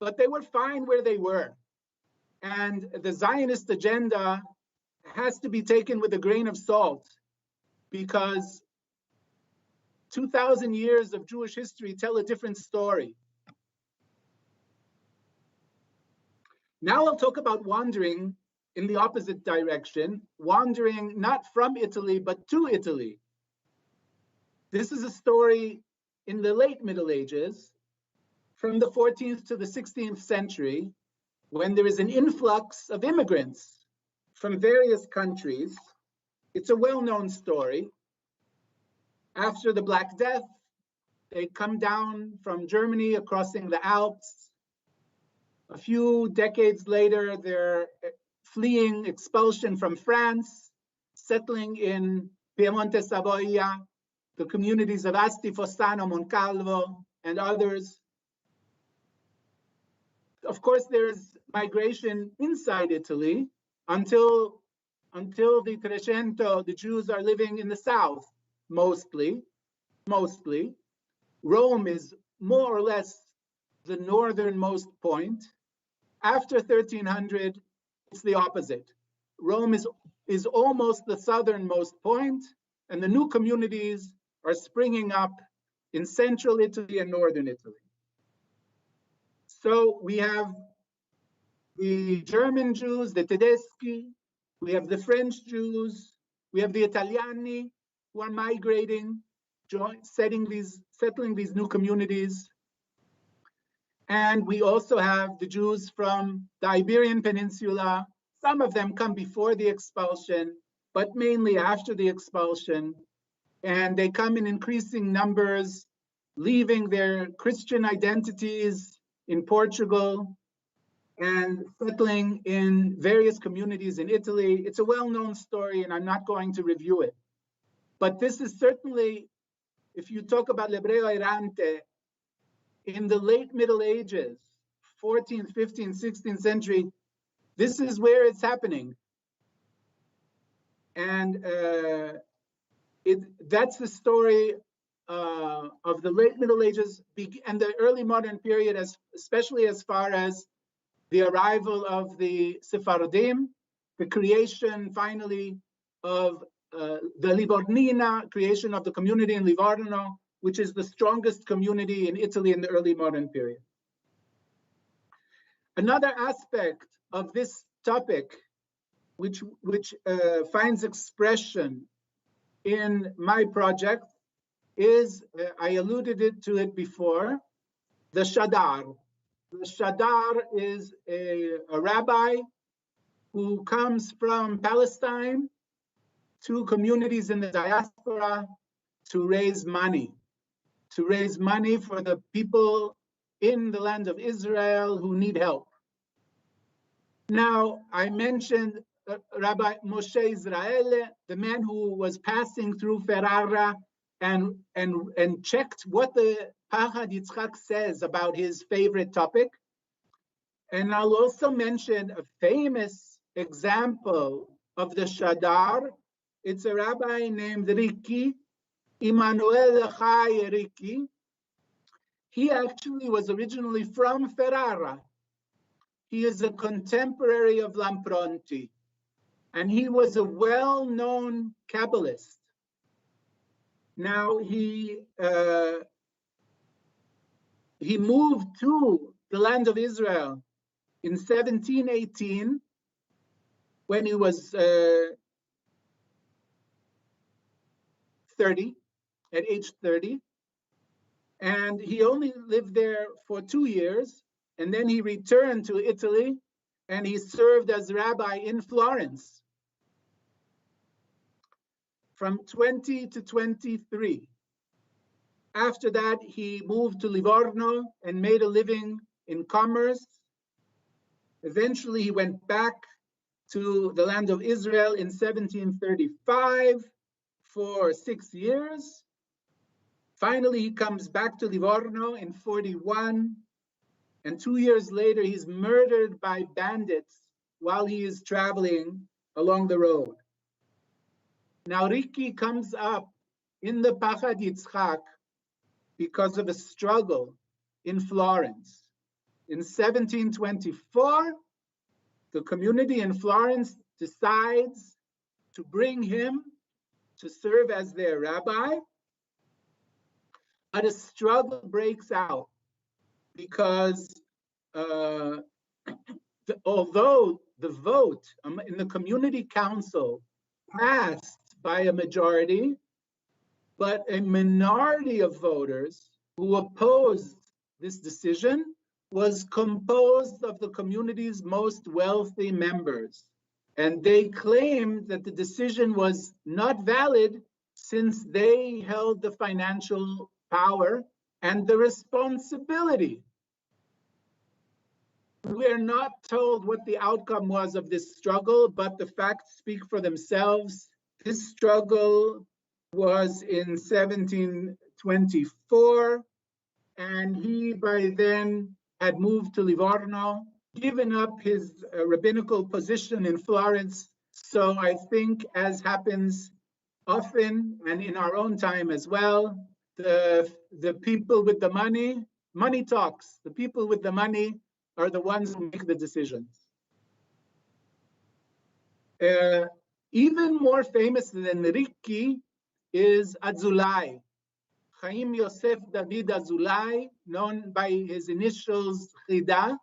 but they were fine where they were. And the Zionist agenda has to be taken with a grain of salt, because 2,000 years of Jewish history tell a different story. Now I'll talk about wandering in the opposite direction, wandering not from Italy, but to Italy. This is a story in the late Middle Ages, from the 14th to the 16th century, when there is an influx of immigrants from various countries. It's a well-known story. After the Black Death, they come down from Germany, crossing the Alps. A few decades later, they're fleeing expulsion from France, settling in Piemonte, Savoia, the communities of Asti, Fossano, Moncalvo, and others. Of course, there's migration inside Italy until the Trecento. The Jews are living in the south, mostly. Rome is more or less the northernmost point. after 1300, it's the opposite. Rome is almost the southernmost point, and the new communities are springing up in central Italy and northern Italy. So we have the German Jews, the Tedeschi, we have the French Jews, we have the Italiani who are migrating, settling these new communities. And we also have the Jews from the Iberian Peninsula. Some of them come before the expulsion, but mainly after the expulsion. And they come in increasing numbers, leaving their Christian identities in Portugal and settling in various communities in Italy. It's a well-known story, and I'm not going to review it. But this is certainly, if you talk about l'ebreo errante, in the late Middle Ages, 14th, 15th, 16th century, this is where it's happening. And that's the story of the late Middle Ages and the early modern period, especially as far as the arrival of the Sephardim, the creation finally of the Livornina, creation of the community in Livorno, which is the strongest community in Italy in the early modern period. Another aspect of this topic, which finds expression in my project, is, I alluded to it before, the Shadar. The Shadar is a rabbi who comes from Palestine to communities in the diaspora to raise money for the people in the land of Israel who need help. Now, I mentioned Rabbi Moshe Israel, the man who was passing through Ferrara and checked what the Pachad Yitzchak says about his favorite topic. And I'll also mention a famous example of the Shadar. It's a rabbi named Ricci, Immanuel Chai Ricci. He actually was originally from Ferrara. He is a contemporary of Lampronti, and he was a well-known Kabbalist. Now, he moved to the land of Israel in 1718 when he was 30, at age 30. And he only lived there for 2 years. And then he returned to Italy and he served as rabbi in Florence from 20 to 23. After that, he moved to Livorno and made a living in commerce. Eventually, he went back to the land of Israel in 1735 for 6 years. Finally, he comes back to Livorno in 41. And 2 years later, he's murdered by bandits while he is traveling along the road. Now, Ricci comes up in the Pachad Yitzchak because of a struggle in Florence. In 1724, the community in Florence decides to bring him to serve as their rabbi, but a struggle breaks out because although the vote in the community council passed by a majority, but a minority of voters who opposed this decision was composed of the community's most wealthy members. And they claimed that the decision was not valid since they held the financial power and the responsibility. We're not told what the outcome was of this struggle, but the facts speak for themselves. This struggle was in 1724, and he by then had moved to Livorno, given up his rabbinical position in Florence. So I think, as happens often and in our own time as well, the people with the money talks. The people with the money are the ones who make the decisions. Even more famous than Rikki is Azulai, Chaim Yosef David Azulai, known by his initials Chida,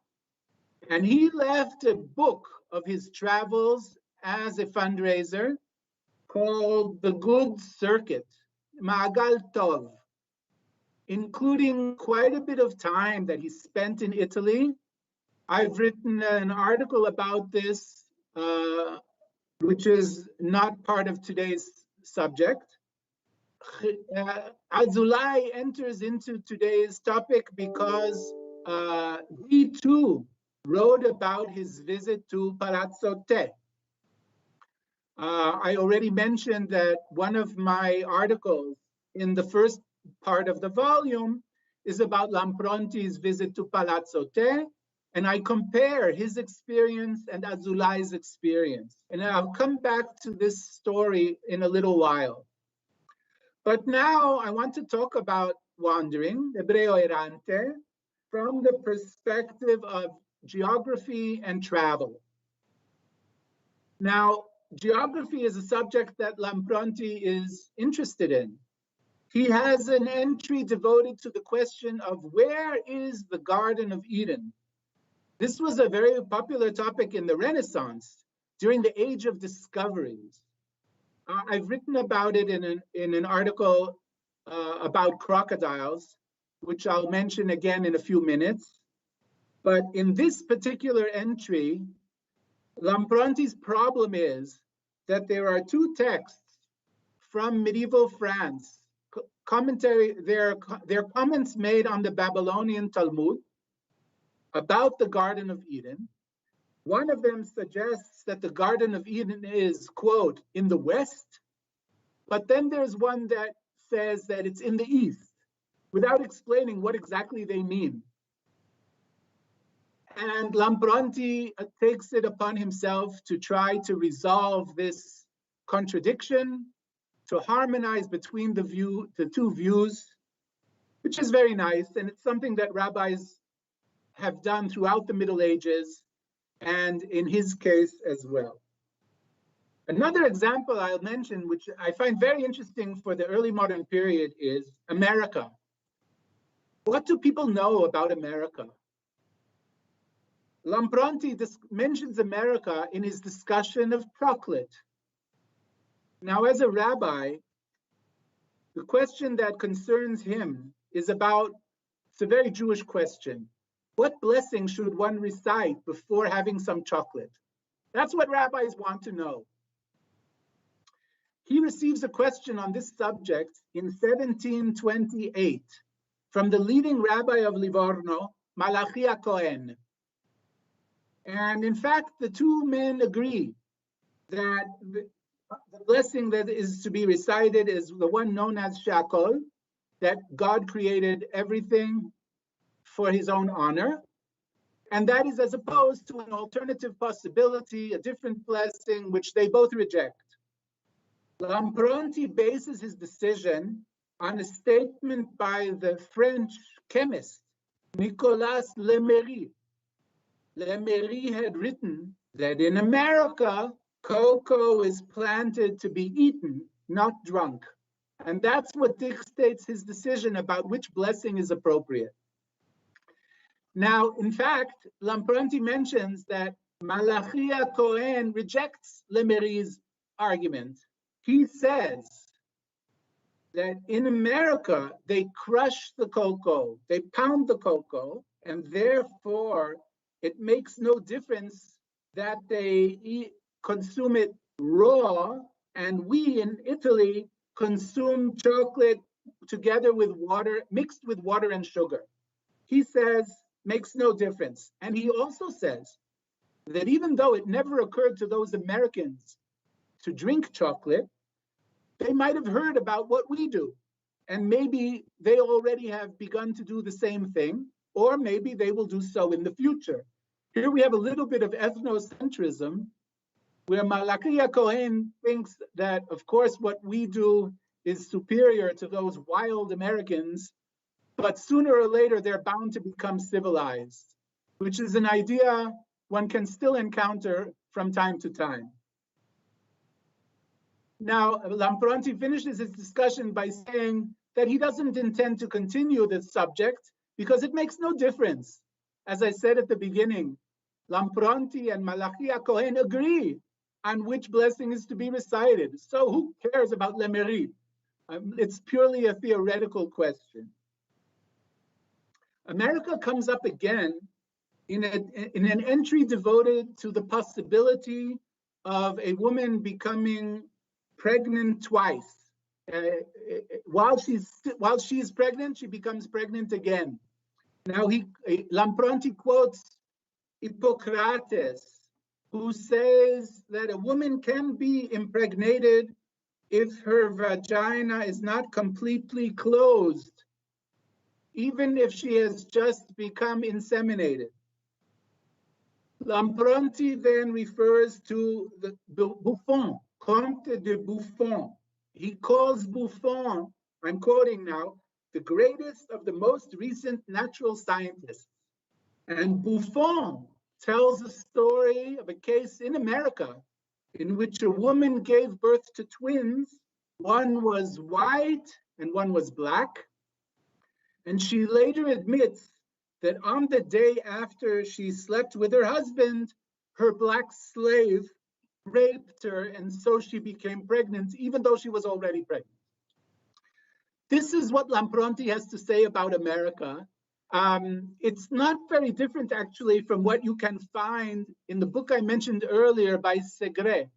and he left a book of his travels as a fundraiser called The Good Circuit, Ma'agal Tov, including quite a bit of time that he spent in Italy. I've written an article about this, which is not part of today's subject. Azulai enters into today's topic because he too wrote about his visit to Palazzo Te. I already mentioned that one of my articles in the first part of the volume is about Lampronti's visit to Palazzo Te, and I compare his experience and Azulai's experience. And I'll come back to this story in a little while. But now I want to talk about wandering, Hebreo errante, from the perspective of geography and travel. Now, geography is a subject that Lampronti is interested in. He has an entry devoted to the question of where is the Garden of Eden? This was a very popular topic in the Renaissance, during the Age of Discoveries. I've written about it in an article about crocodiles, which I'll mention again in a few minutes. But in this particular entry, Lampronti's problem is that there are two texts from medieval France, they're comments made on the Babylonian Talmud about the Garden of Eden. One of them suggests that the Garden of Eden is, quote, in the west, but then there's one that says that it's in the east, without explaining what exactly they mean. And Lampronti takes it upon himself to try to resolve this contradiction, to harmonize between the two views, which is very nice, and it's something that rabbis have done throughout the Middle Ages, and in his case as well. Another example I'll mention, which I find very interesting for the early modern period, is America. What do people know about America? Lampronti mentions America in his discussion of chocolate. Now, as a rabbi, the question that concerns him is about, it's a very Jewish question. What blessing should one recite before having some chocolate? That's what rabbis want to know. He receives a question on this subject in 1728 from the leading rabbi of Livorno, Malachi Cohen. And in fact, the two men agree that the blessing that is to be recited is the one known as Shakol, that God created everything for his own honor. And that is as opposed to an alternative possibility, a different blessing, which they both reject. Lampronti bases his decision on a statement by the French chemist, Nicolas Lemery. Lemery had written that in America, cocoa is planted to be eaten, not drunk. And that's what dictates his decision about which blessing is appropriate. Now, in fact, Lampronti mentions that Malachi Cohen rejects Lemery's argument. He says that in America, they crush the cocoa, they pound the cocoa, and therefore it makes no difference that they consume it raw, and we in Italy consume chocolate together with water, mixed with water and sugar. He says, makes no difference. And he also says that even though it never occurred to those Americans to drink chocolate, they might have heard about what we do. And maybe they already have begun to do the same thing, or maybe they will do so in the future. Here we have a little bit of ethnocentrism, where Malachi Cohen thinks that, of course, what we do is superior to those wild Americans, but sooner or later they're bound to become civilized. which is an idea one can still encounter from time to time. Now, Lampronti finishes his discussion by saying that he doesn't intend to continue this subject because it makes no difference. As I said at the beginning, Lampronti and Malachia Cohen agree on which blessing is to be recited. So who cares about Lemerit? It's purely a theoretical question. America comes up again in an entry devoted to the possibility of a woman becoming pregnant twice. While she's pregnant, she becomes pregnant again. Now Lampronti quotes Hippocrates, who says that a woman can be impregnated if her vagina is not completely closed, even if she has just become inseminated. Lampronti then refers to the Buffon, Comte de Buffon. He calls Buffon, I'm quoting now, the greatest of the most recent natural scientists. And Buffon tells a story of a case in America in which a woman gave birth to twins. One was white and one was black. And she later admits that on the day after she slept with her husband, her black slave raped her, and so she became pregnant, even though she was already pregnant. This is what Lampronti has to say about America. It's not very different, actually, from what you can find in the book I mentioned earlier by Segre.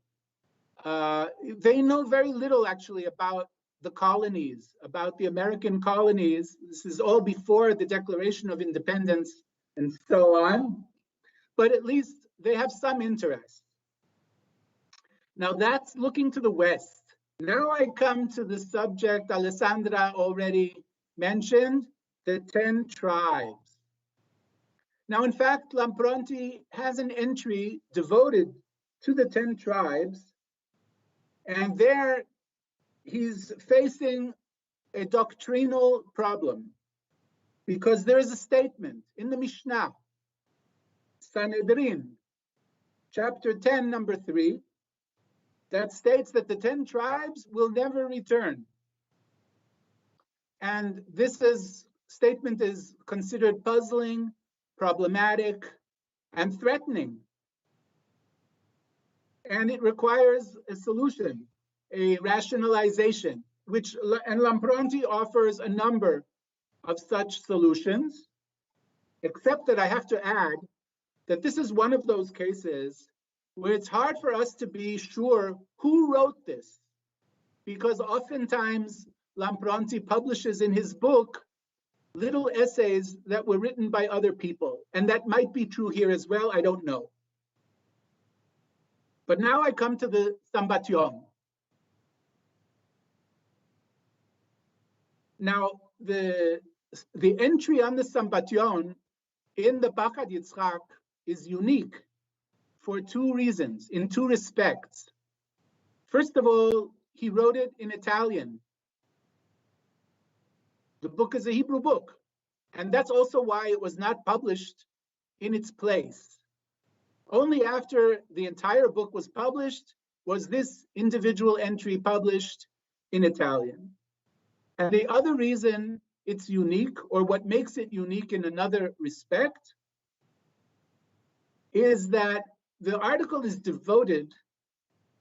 They know very little, actually, about the colonies, about the American colonies. This is all before the Declaration of Independence and so on. But at least they have some interest. Now that's looking to the West. Now I come to the subject Alessandra already mentioned, the 10 tribes. Now, in fact, Lampronti has an entry devoted to the 10 tribes, and there he's facing a doctrinal problem, because there is a statement in the Mishnah, Sanhedrin, chapter 10, number 3, that states that the 10 tribes will never return. And this statement is considered puzzling, problematic, and threatening. And it requires a solution, a rationalization, and Lampronti offers a number of such solutions, except that I have to add that this is one of those cases where it's hard for us to be sure who wrote this, because oftentimes Lampronti publishes in his book little essays that were written by other people, and that might be true here as well, I don't know. But now I come to the Sambation. Now, the entry on the Sambation in the Bachad Yitzchak is unique for 2 reasons, in 2 respects. First of all, he wrote it in Italian. The book is a Hebrew book, and that's also why it was not published in its place. Only after the entire book was published was this individual entry published in Italian. And the other reason it's unique, or what makes it unique in another respect, is that the article is devoted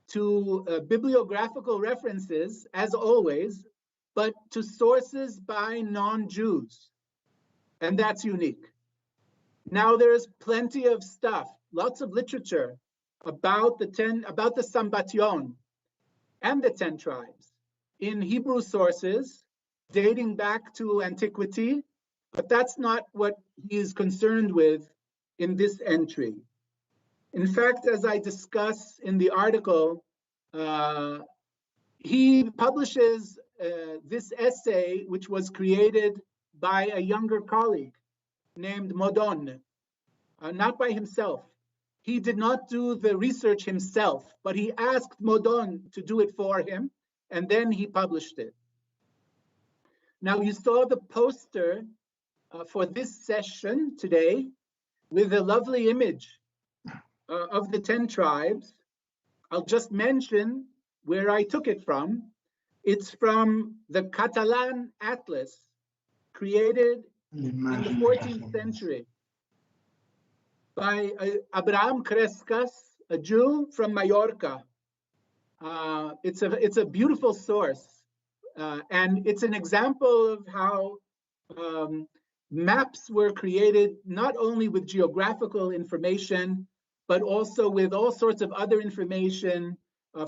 to bibliographical references, as always, but to sources by non-Jews. And that's unique. Now there's plenty of stuff, lots of literature about the Sambation and the 10 tribes in Hebrew sources dating back to antiquity, but that's not what he is concerned with in this entry. In fact, as I discuss in the article, he publishes this essay, which was created by a younger colleague named Modon, not by himself. He did not do the research himself, but he asked Modon to do it for him, and then he published it. Now, you saw the poster for this session today, with a lovely image of the 10 tribes. I'll just mention where I took it from. It's from the Catalan Atlas, created in the 14th century by Abraham Crescas, a Jew from Mallorca. It's a beautiful source, and it's an example of how maps were created not only with geographical information, but also with all sorts of other information.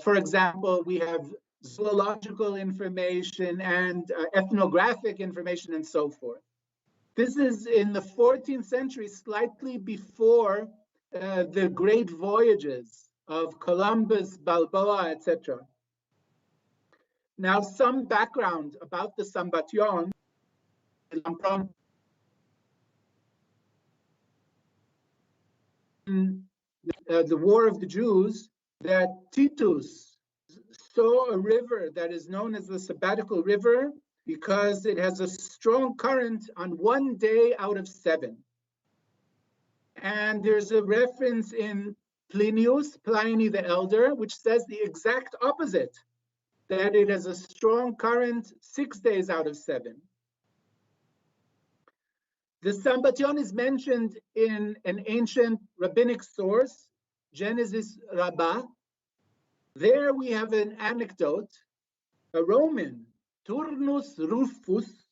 For example, we have zoological information and ethnographic information and so forth. This is in the 14th century, slightly before the great voyages of Columbus, Balboa, etc. Now, some background about the Sambatyon. The War of the Jews, that Titus saw a river that is known as the Sabbatical River because it has a strong current on 1 day out of 7. And there's a reference in Pliny the Elder, which says the exact opposite, that it has a strong current 6 days out of 7. The Sambatyon is mentioned in an ancient rabbinic source, Genesis Rabbah. There we have an anecdote. A Roman, Turnus Rufus,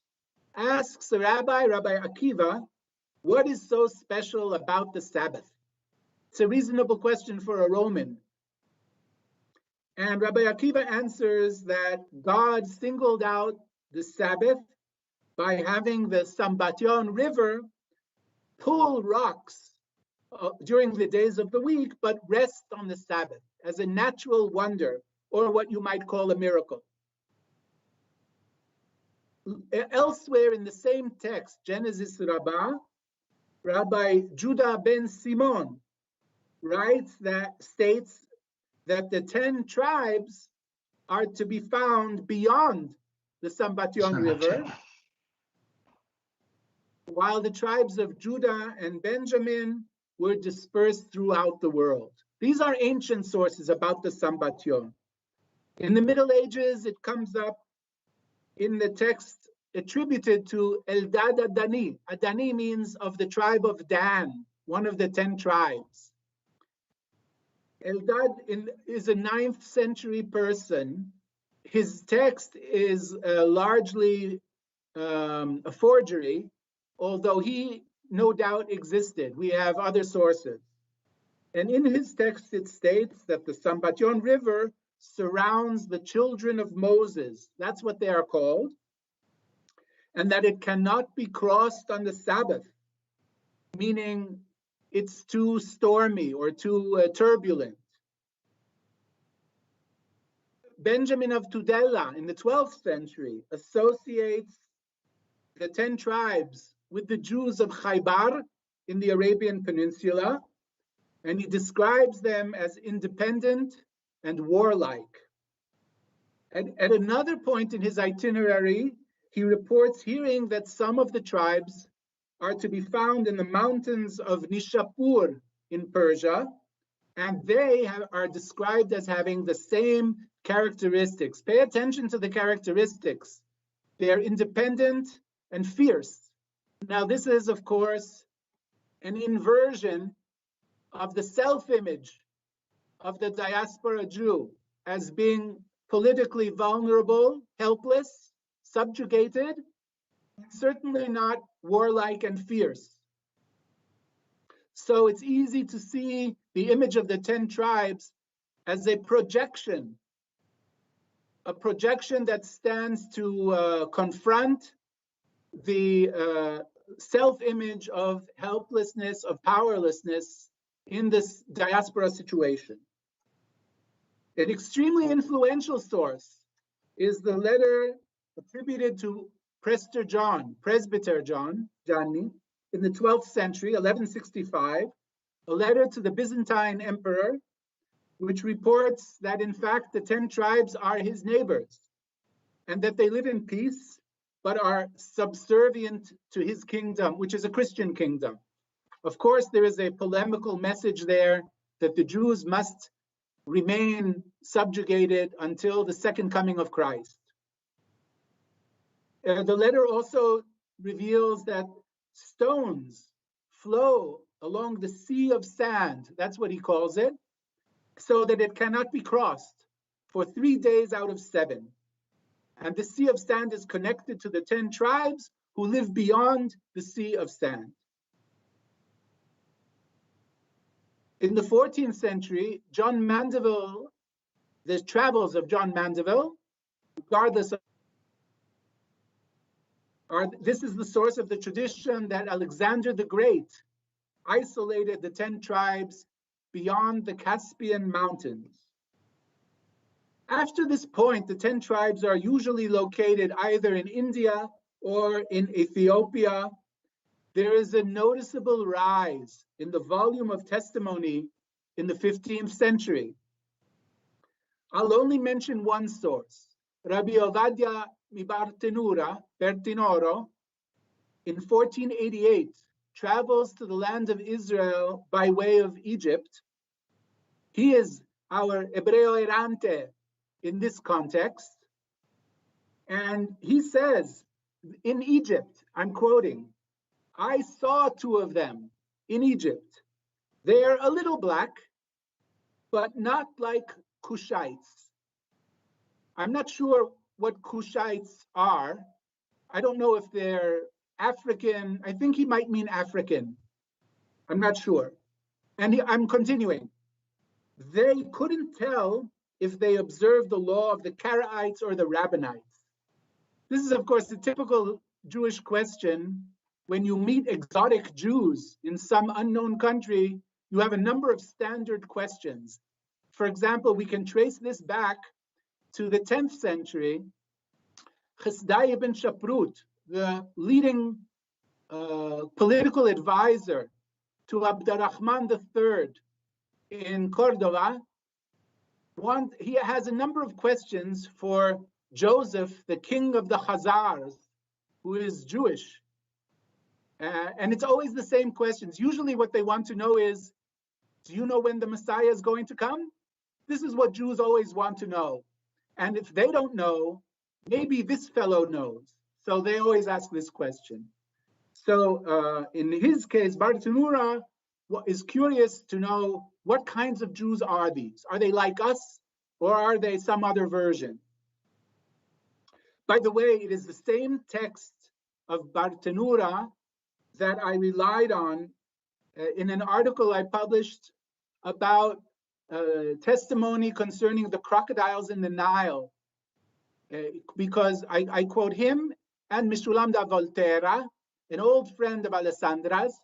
asks Rabbi Akiva, what is so special about the Sabbath? It's a reasonable question for a Roman. And Rabbi Akiva answers that God singled out the Sabbath by having the Sambatyon River pull rocks during the days of the week, but rest on the Sabbath as a natural wonder, or what you might call a miracle. Elsewhere in the same text, Genesis Rabbah, Rabbi Judah ben Simon states that the 10 tribes are to be found beyond the Sambatyon River, while the tribes of Judah and Benjamin were dispersed throughout the world. These are ancient sources about the Sambatyon. In the Middle Ages, it comes up in the text attributed to Eldad Adani. Adani means of the tribe of Dan, one of the 10 tribes. Eldad is a 9th century person. His text is largely a forgery, although he no doubt existed. We have other sources. And in his text, it states that the Sambatyon River surrounds the children of Moses. That's what they are called. And that it cannot be crossed on the Sabbath, meaning it's too stormy or too turbulent. Benjamin of Tudela in the 12th century associates the 10 tribes with the Jews of Khaybar in the Arabian Peninsula, and he describes them as independent and warlike. And at another point in his itinerary, he reports hearing that some of the tribes are to be found in the mountains of Nishapur in Persia, and they are described as having the same characteristics. Pay attention to the characteristics. They are independent and fierce. Now, this is, of course, an inversion of the self-image of the diaspora Jew as being politically vulnerable, helpless, subjugated, certainly not warlike and fierce. So it's easy to see the image of the 10 tribes as a projection that stands to confront the self-image of helplessness, of powerlessness in this diaspora situation. An extremely influential source is the letter attributed to Presbyter John, Gianni, in the 12th century, 1165, a letter to the Byzantine emperor, which reports that in fact the 10 tribes are his neighbors and that they live in peace, but are subservient to his kingdom, which is a Christian kingdom. Of course, there is a polemical message there that the Jews must remain subjugated until the second coming of Christ. The letter also reveals that stones flow along the sea of sand, that's what he calls it, so that it cannot be crossed for 3 days out of 7. And the sea of sand is connected to the 10 tribes who live beyond the sea of sand. In the 14th century, John Mandeville, the travels of John Mandeville, regardless of, this is the source of the tradition that Alexander the Great isolated the 10 tribes beyond the Caspian Mountains. After this point, the 10 tribes are usually located either in India or in Ethiopia. There is a noticeable rise in the volume of testimony in the 15th century. I'll only mention one source. Rabbi Ovadia Mibartenura, Bertinoro, in 1488, travels to the land of Israel by way of Egypt. He is our Hebreo errante in this context. And he says, in Egypt, I'm quoting, "I saw 2 of them in Egypt. They're a little black, but not like Cushites." I'm not sure what Cushites are. I don't know if they're African. I think he might mean African. I'm not sure. And I'm continuing. They couldn't tell if they observed the law of the Karaites or the Rabbinites. This is, of course, the typical Jewish question. When you meet exotic Jews in some unknown country, you have a number of standard questions. For example, we can trace this back to the 10th century. Chesdai ibn Shaprut, the leading political advisor to Abdurrahman III in Cordova, he has a number of questions for Joseph, the king of the Khazars, who is Jewish. And it's always the same questions. Usually what they want to know is, do you know when the Messiah is going to come? This is what Jews always want to know. And if they don't know, maybe this fellow knows. So they always ask this question. So in his case, Bartenura is curious to know what kinds of Jews are these? Are they like us, or are they some other version? By the way, it is the same text of Bartenura that I relied on in an article I published about testimony concerning the crocodiles in the Nile, because I quote him and Mishulam da Volterra, an old friend of Alessandra's.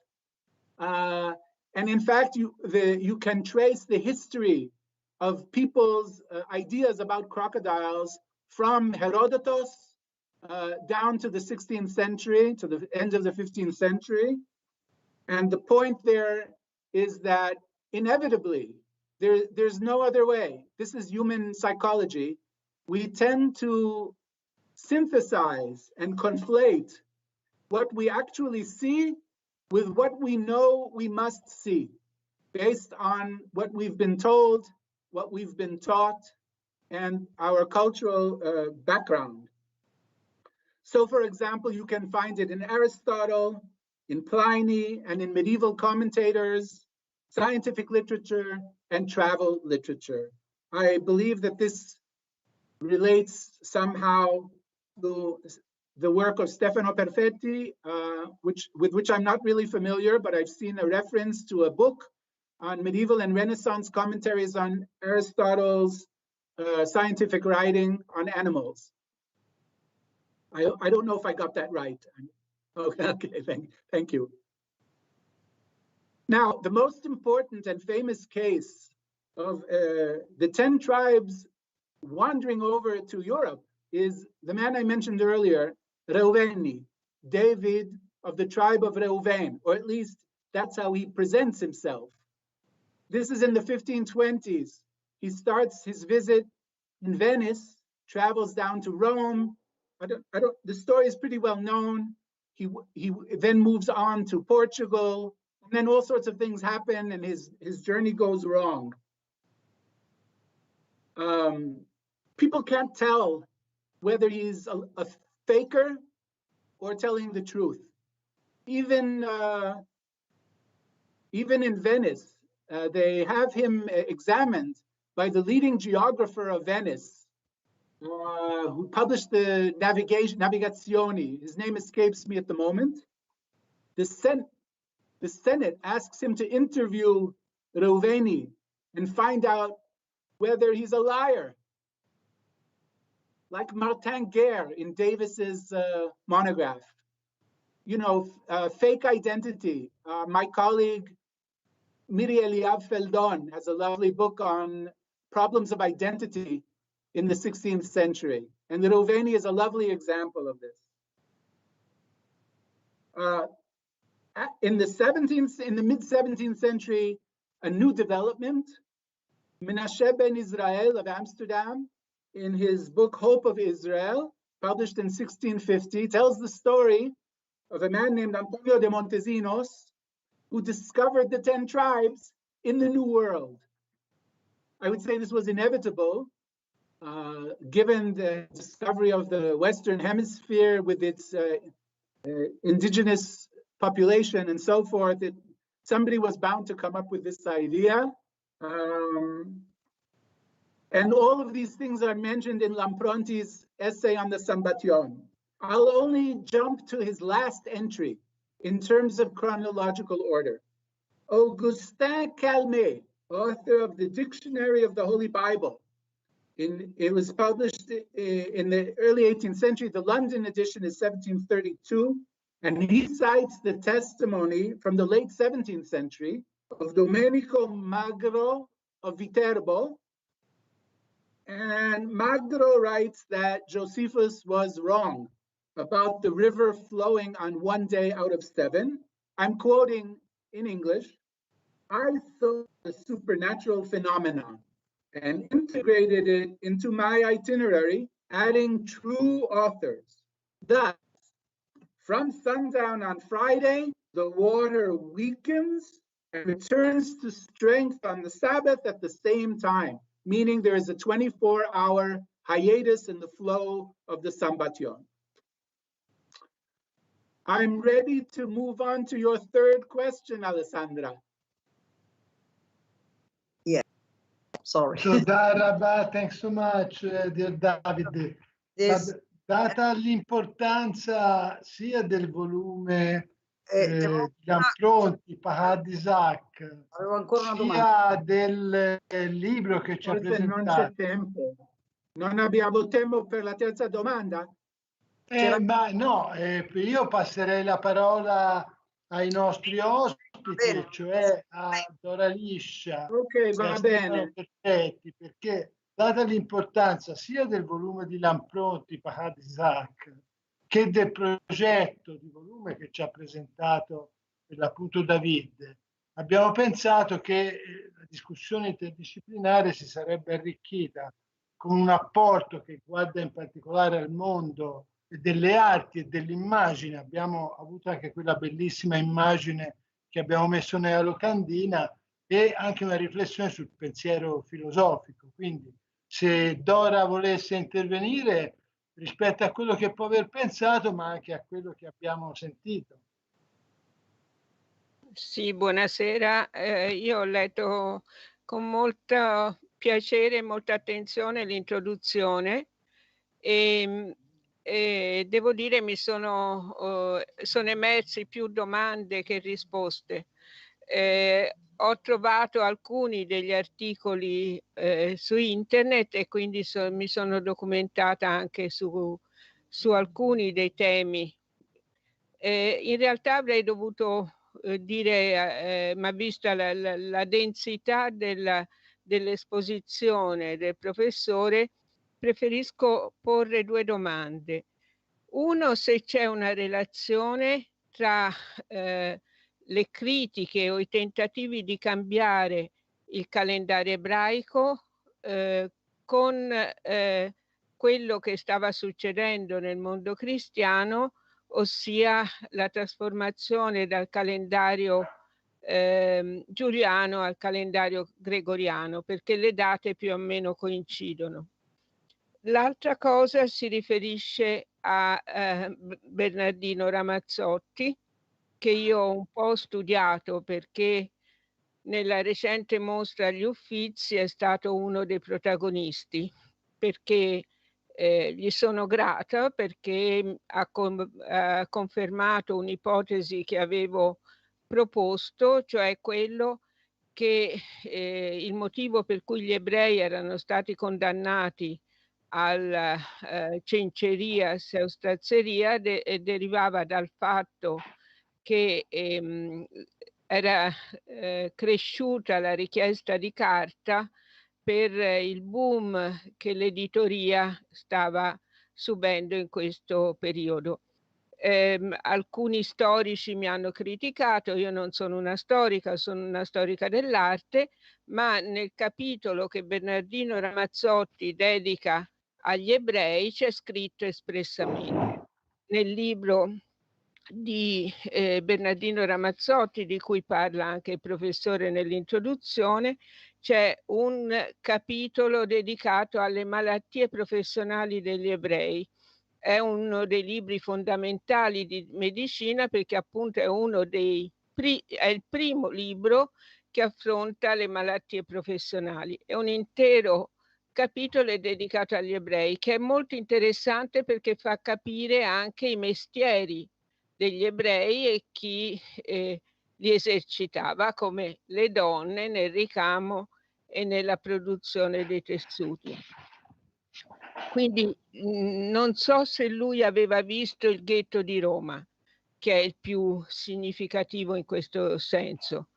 And in fact, you can trace the history of people's ideas about crocodiles from Herodotus down to the 16th century, to the end of the 15th century. And the point there is that inevitably, there's no other way. This is human psychology. We tend to synthesize and conflate what we actually see with what we know we must see, based on what we've been told, what we've been taught, and our cultural background. So, for example, you can find it in Aristotle, in Pliny, and in medieval commentators, scientific literature, and travel literature. I believe that this relates somehow to the work of Stefano Perfetti, with which I'm not really familiar, but I've seen a reference to a book on medieval and Renaissance commentaries on Aristotle's scientific writing on animals. I don't know if I got that right. Okay, thank you. Now, the most important and famous case of the 10 tribes wandering over to Europe is the man I mentioned earlier, Reuveni, David of the tribe of Reuven, or at least that's how he presents himself. This is in the 1520s. He starts his visit in Venice, travels down to Rome. The story is pretty well known. He then moves on to Portugal, And then all sorts of things happen and his journey goes wrong. People can't tell whether he's a faker or telling the truth. Even in Venice, they have him examined by the leading geographer of Venice, who published the Navigazioni. His name escapes me at the moment. The Senate asks him to interview Reuveni and find out whether he's a liar, like Martin Guerre in Davis's monograph. You know, fake identity. My colleague Miri Eliav Feldon has a lovely book on problems of identity in the 16th century. And the Reuveni is a lovely example of this. In the mid-17th century, a new development, Menashe ben Israel of Amsterdam, in his book Hope of Israel, published in 1650, tells the story of a man named Antonio de Montesinos, who discovered the 10 tribes in the New World. I would say this was inevitable, given the discovery of the Western Hemisphere with its indigenous population and so forth. Somebody was bound to come up with this idea. And all of these things are mentioned in Lampronti's essay on the Sambation. I'll only jump to his last entry in terms of chronological order. Augustin Calmet, author of the Dictionary of the Holy Bible, it was published in the early 18th century. The London edition is 1732, and he cites the testimony from the late 17th century of Domenico Magro of Viterbo. And Magro writes that Josephus was wrong about the river flowing on one day out of 7. I'm quoting in English. I saw a supernatural phenomenon and integrated it into my itinerary, adding true authors. Thus, from sundown on Friday, the water weakens and returns to strength on the Sabbath at the same time, meaning there is a 24-hour hiatus in the flow of the Sambation. I'm ready to move on to your third question, Alessandra. Yeah, sorry. So, Daraba, thanks so much, dear David. Yes. Data l'importanza sia del volume di Lampronti, Pahad Isaac, Avevo ancora una domanda. sia del libro che ci ha presentato. Non c'è tempo. Non abbiamo tempo per la terza domanda. Ma no, io passerei la parola ai nostri ospiti, cioè a Dora Liscia. Ok, va bene. Perfetti, perché data l'importanza sia del volume di Lampronti, Pahad Isaac, che del progetto di volume che ci ha presentato per l'appunto David, abbiamo pensato che la discussione interdisciplinare si sarebbe arricchita con un apporto che guarda in particolare al mondo delle arti e dell'immagine. Abbiamo avuto anche quella bellissima immagine che abbiamo messo nella locandina e anche una riflessione sul pensiero filosofico. Quindi se Dora volesse intervenire rispetto a quello che può aver pensato, ma anche a quello che abbiamo sentito. Sì, buonasera. Io ho letto con molto piacere e molta attenzione l'introduzione e devo dire sono emersi più domande che risposte. Ho trovato alcuni degli articoli su internet e quindi mi sono documentata anche su alcuni dei temi. In realtà avrei dovuto dire, ma vista la densità dell'esposizione del professore, preferisco porre due domande. Uno, se c'è una relazione tra le critiche o i tentativi di cambiare il calendario ebraico con quello che stava succedendo nel mondo cristiano, ossia la trasformazione dal calendario giuliano al calendario gregoriano, perché le date più o meno coincidono. L'altra cosa si riferisce a Bernardino Ramazzotti, che io ho un po' studiato perché nella recente mostra agli Uffizi è stato uno dei protagonisti, perché gli sono grata, perché ha confermato un'ipotesi che avevo proposto, cioè quello che il motivo per cui gli ebrei erano stati condannati alla cencerias e ostrazzeria derivava dal fatto che era cresciuta la richiesta di carta per il boom che l'editoria stava subendo in questo periodo. Alcuni storici mi hanno criticato, io non sono una storica, sono una storica dell'arte, ma nel capitolo che Bernardino Ramazzotti dedica agli ebrei c'è scritto espressamente. Nel libro di Bernardino Ramazzotti, di cui parla anche il professore nell'introduzione, c'è un capitolo dedicato alle malattie professionali degli ebrei. È uno dei libri fondamentali di medicina, perché appunto è è il primo libro che affronta le malattie professionali. È un intero capitolo è dedicato agli ebrei, che è molto interessante perché fa capire anche i mestieri degli ebrei e chi li esercitava, come le donne nel ricamo e nella produzione dei tessuti. Quindi non so se lui aveva visto il ghetto di Roma, che è il più significativo in questo senso.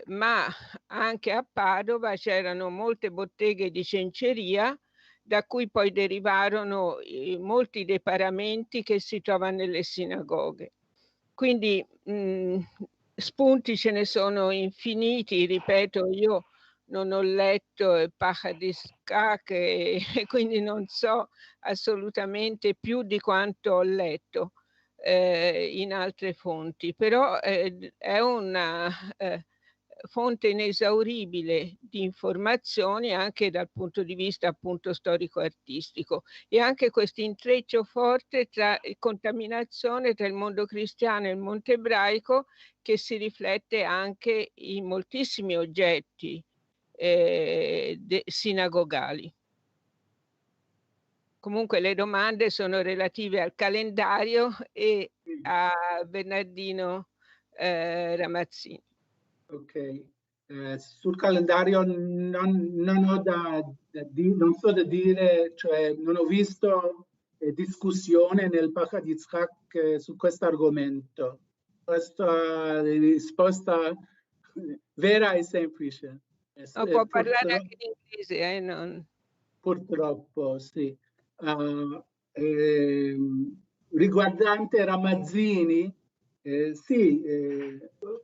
Ma anche a Padova c'erano molte botteghe di cenceria, da cui poi derivarono molti dei paramenti che si trovano nelle sinagoghe. Quindi spunti ce ne sono infiniti, ripeto, io non ho letto Pachadiskak e quindi non so assolutamente più di quanto ho letto in altre fonti, però è una fonte inesauribile di informazioni anche dal punto di vista appunto storico-artistico, e anche questo intreccio forte tra contaminazione tra il mondo cristiano e il mondo ebraico, che si riflette anche in moltissimi oggetti sinagogali. Comunque le domande sono relative al calendario e a Bernardino Ramazzini. Ok, sul calendario non ho non so da dire, cioè non ho visto discussione nel Pachad Yitzhak su questo argomento. Questa risposta vera e semplice. Può parlare anche in inglese, non... Purtroppo, sì. Riguardante Ramazzini, sì,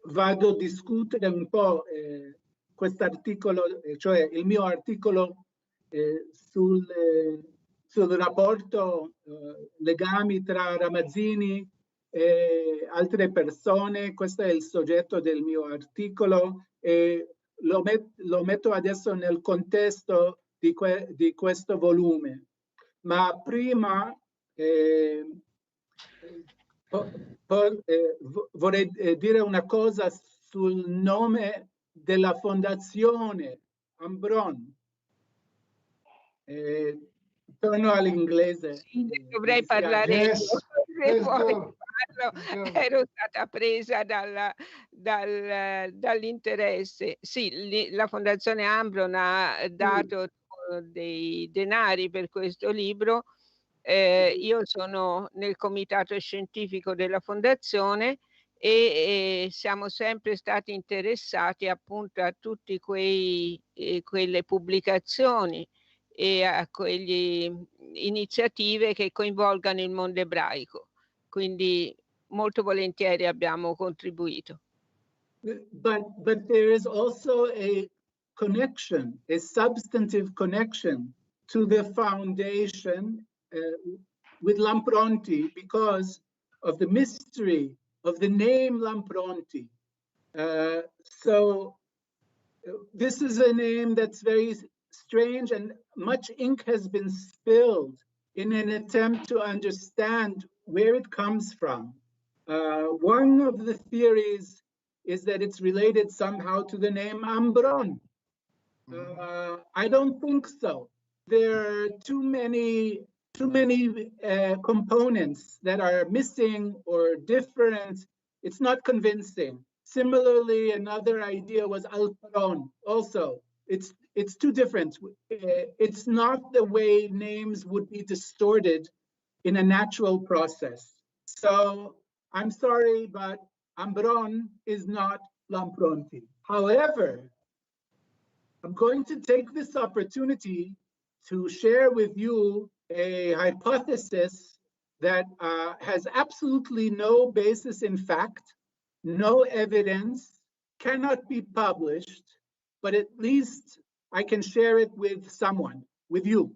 vado a discutere un po' quest'articolo, cioè il mio articolo sul rapporto legami tra Ramazzini e altre persone. Questo è il soggetto del mio articolo e lo metto adesso nel contesto di questo volume. Ma prima vorrei dire una cosa sul nome della fondazione Ambron. Torno all'inglese. Sì, dovrei parlare io. Se vuoi farlo, ero stata presa dall'interesse. Sì, la Fondazione Ambron ha dato dei denari per questo libro. Io sono nel comitato scientifico della Fondazione e siamo sempre stati interessati appunto a tutte quelle pubblicazioni e a quelle iniziative che coinvolgano il mondo ebraico. Quindi molto volentieri abbiamo contribuito. But there is also a connection, a substantive connection to the foundation with Lampronti because of the mystery of the name Lampronti. So this is a name that's very strange, and much ink has been spilled in an attempt to understand where it comes from. One of the theories is that it's related somehow to the name Ambron. I don't think so. There are too many components that are missing or different. It's not convincing. Similarly, another idea was Alperon. Also, it's too different. It's not the way names would be distorted in a natural process. So I'm sorry, but Ambron is not Lampronti. However, I'm going to take this opportunity to share with you a hypothesis that has absolutely no basis in fact, no evidence, cannot be published, but at least I can share it with someone, with you.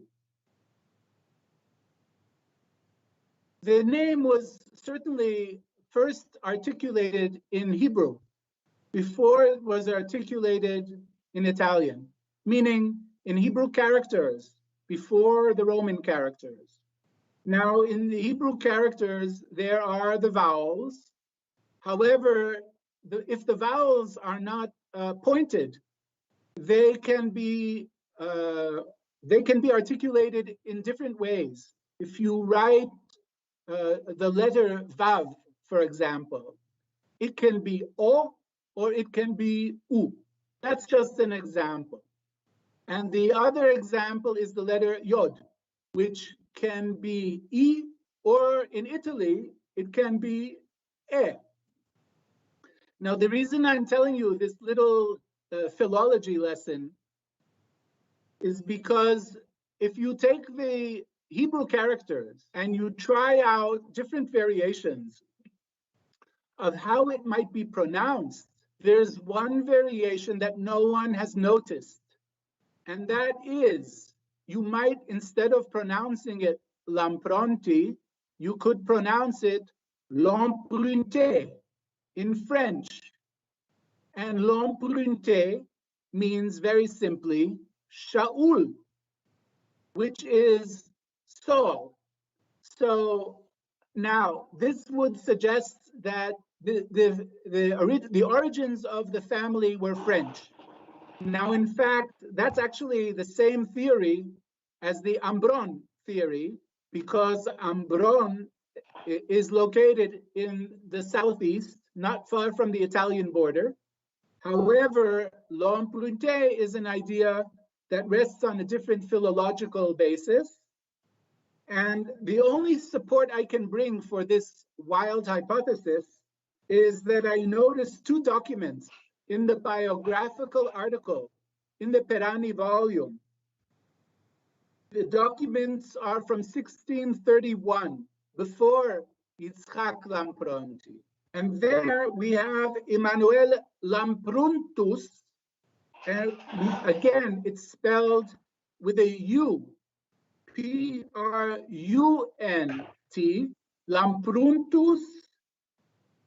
The name was certainly first articulated in Hebrew before it was articulated in Italian, meaning in Hebrew characters before the Roman characters. Now, in the Hebrew characters, there are the vowels. However, if the vowels are not pointed, they can be articulated in different ways. If you write the letter Vav, for example, it can be O or it can be U. That's just an example. And the other example is the letter Yod, which can be E, or in Italy, it can be E. Now, the reason I'm telling you this little philology lesson is because if you take the Hebrew characters and you try out different variations of how it might be pronounced, there's one variation that no one has noticed. And that is, you might, instead of pronouncing it Lampronti, you could pronounce it Lamprunté in French. And Lamprunté means very simply Shaul, which is Saul. So now this would suggest that the origins of the family were French. Now, in fact, that's actually the same theory as the Ambron theory, because Ambron is located in the southeast, not far from the Italian border. However, Lamprunté is an idea that rests on a different philological basis. And the only support I can bring for this wild hypothesis is that I noticed two documents in the biographical article in the Perani volume. The documents are from 1631, before Yitzhak Lampronti. And there we have Emmanuel Lampruntus, and again, it's spelled with a U, P-R-U-N-T, Lampruntus,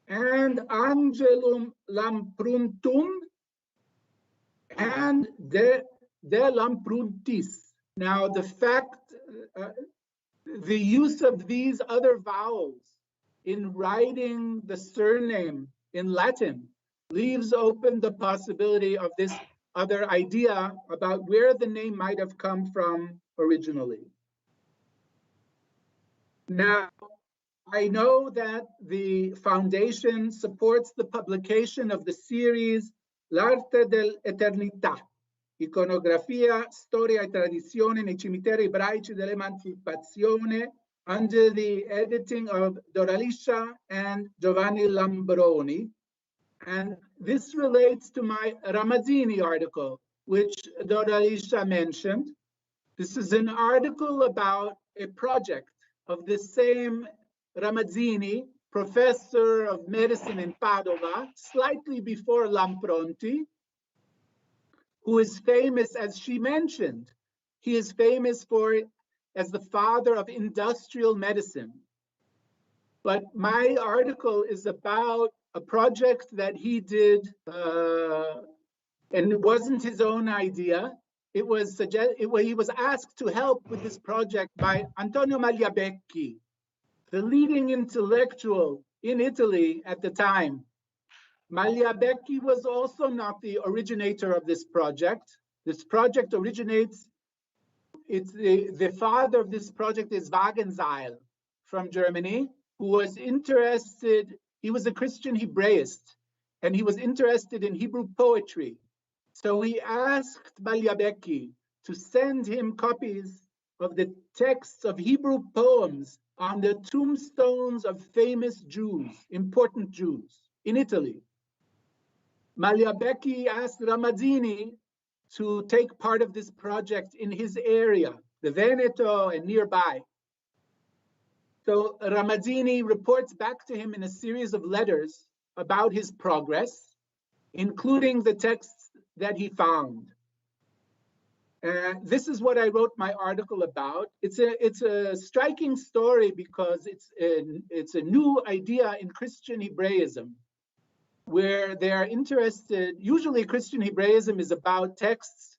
and Angelum Lampruntum, and De Lampruntis. Now, the use of these other vowels in writing the surname in Latin leaves open the possibility of this other idea about where the name might have come from originally. Now, I know that the foundation supports the publication of the series L'arte dell'eternità, iconografia, storia e tradizione nei cimiteri ebraici dell'Emancipazione, under the editing of Doraliscia and Giovanni Lambroni. And this relates to my Ramazzini article, which Doraliscia mentioned. This is an article about a project of the same Ramazzini, professor of medicine in Padova, slightly before Lampronti, who is famous, as she mentioned, he is famous as the father of industrial medicine. But my article is about a project that he did, and it wasn't his own idea. He was asked to help with this project by Antonio Magliabecchi, the leading intellectual in Italy at the time. Magliabecchi was also not the originator of this project. This project originates, the father of this project is Wagenseil from Germany, who was interested, he was a Christian Hebraist, and he was interested in Hebrew poetry. So he asked Magliabecchi to send him copies of the texts of Hebrew poems on the tombstones of famous Jews, important Jews in Italy. Magliabecchi asked Ramazzini to take part of this project in his area, the Veneto and nearby. So Ramazzini reports back to him in a series of letters about his progress, including the texts that he found. This is what I wrote my article about. It's a striking story because it's a new idea in Christian Hebraism, where they are interested. Usually Christian Hebraism is about texts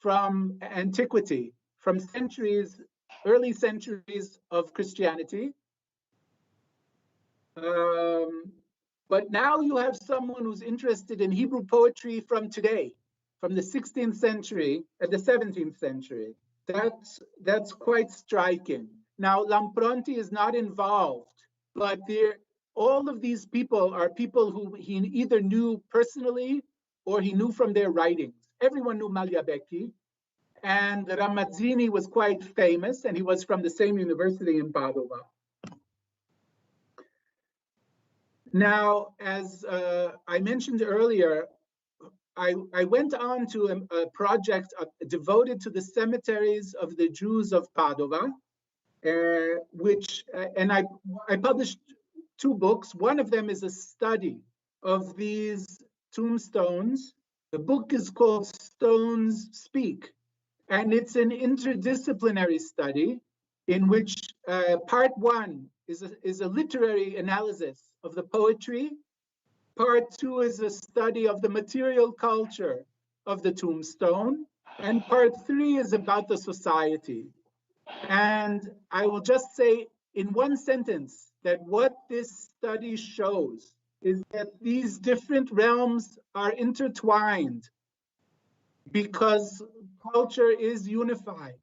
from antiquity, from centuries, early centuries of Christianity. But now you have someone who's interested in Hebrew poetry from today, from the 16th century and the 17th century. That's quite striking. Now, Lampronti is not involved, but all of these people are people who he either knew personally or he knew from their writings. Everyone knew Magliabecchi, and Ramazzini was quite famous, and he was from the same university in Padova. Now, as I mentioned earlier, I went on to a project devoted to the cemeteries of the Jews of Padova, and I published 2 books. One of them is a study of these tombstones. The book is called Stones Speak, and it's an interdisciplinary study in which part 1 is a literary analysis of the poetry. Part 2 is a study of the material culture of the tombstone. And part 3 is about the society. And I will just say in one sentence that what this study shows is that these different realms are intertwined because culture is unified.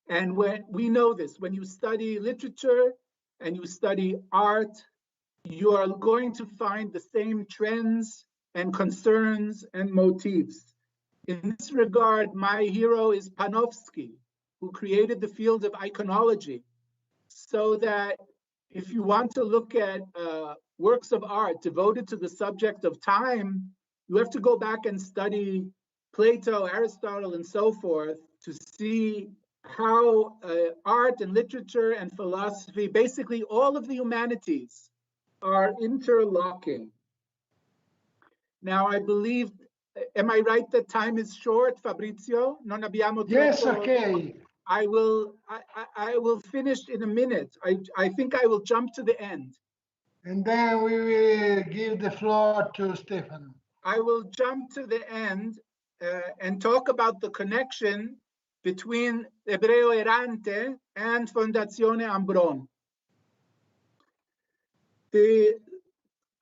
And when we know this, when you study literature and you study art, you are going to find the same trends and concerns and motifs. In this regard, my hero is Panofsky, who created the field of iconology, so that if you want to look at works of art devoted to the subject of time, you have to go back and study Plato, Aristotle, and so forth to see how art and literature and philosophy, basically all of the humanities, are interlocking. Now, I believe, am I right that time is short, Fabrizio? Non abbiamo troppo. Yes, okay. I will finish in a minute. I think I will jump to the end. And then we will give the floor to Stefano. I will jump to the end and talk about the connection between Ebreo Errante and Fondazione Ambron. The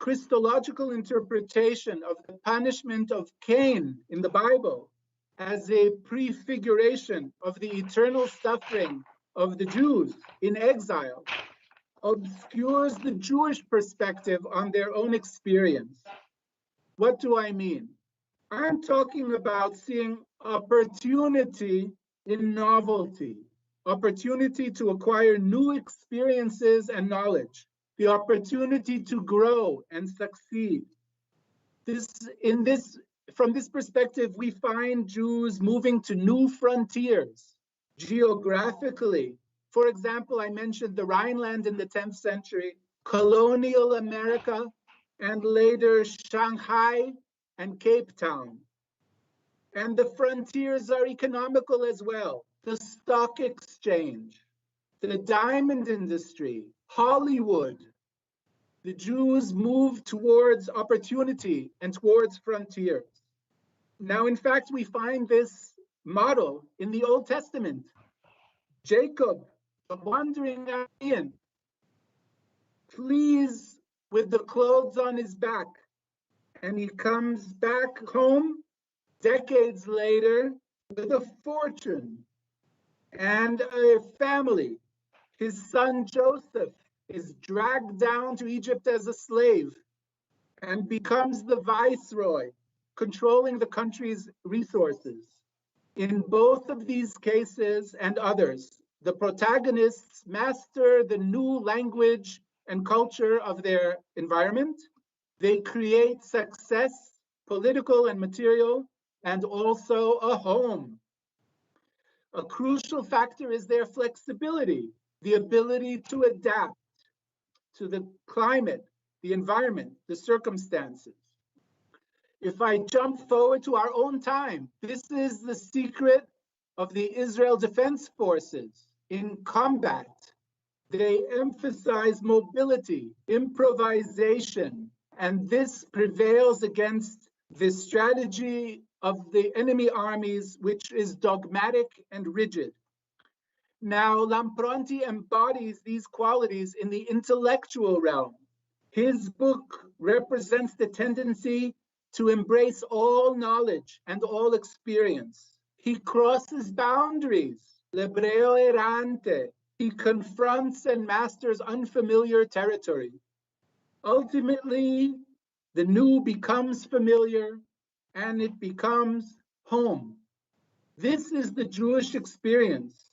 Christological interpretation of the punishment of Cain in the Bible as a prefiguration of the eternal suffering of the Jews in exile obscures the Jewish perspective on their own experience. What do I mean? I'm talking about seeing opportunity in novelty, opportunity to acquire new experiences and knowledge, the opportunity to grow and succeed. From this perspective, we find Jews moving to new frontiers geographically. For example, I mentioned the Rhineland in the 10th century, colonial America, and later Shanghai and Cape Town. And the frontiers are economical as well. The stock exchange, the diamond industry, Hollywood. The Jews moved towards opportunity and towards frontiers. Now, in fact, we find this model in the Old Testament. Jacob, the wandering Aramean, flees with the clothes on his back, and he comes back home decades later with a fortune and a family. His son Joseph is dragged down to Egypt as a slave and becomes the viceroy, controlling the country's resources. In both of these cases and others, the protagonists master the new language and culture of their environment. They create success, political and material, and also a home. A crucial factor is their flexibility, the ability to adapt to the climate, the environment, the circumstances. If I jump forward to our own time, this is the secret of the Israel Defense Forces in combat. They emphasize mobility, improvisation, and this prevails against the strategy of the enemy armies, which is dogmatic and rigid. Now, Lampronti embodies these qualities in the intellectual realm. His book represents the tendency to embrace all knowledge and all experience. He crosses boundaries, l'ebreo errante. He confronts and masters unfamiliar territory. Ultimately, the new becomes familiar and it becomes home. This is the Jewish experience.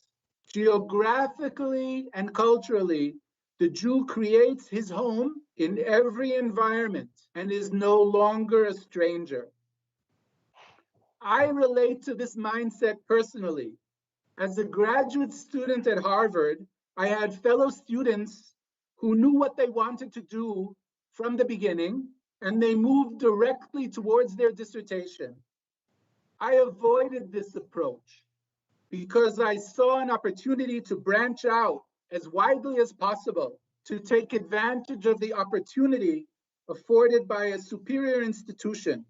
Geographically and culturally, the Jew creates his home in every environment and is no longer a stranger. I relate to this mindset personally. As a graduate student at Harvard, I had fellow students who knew what they wanted to do from the beginning, and they moved directly towards their dissertation. I avoided this approach because I saw an opportunity to branch out as widely as possible, to take advantage of the opportunity afforded by a superior institution.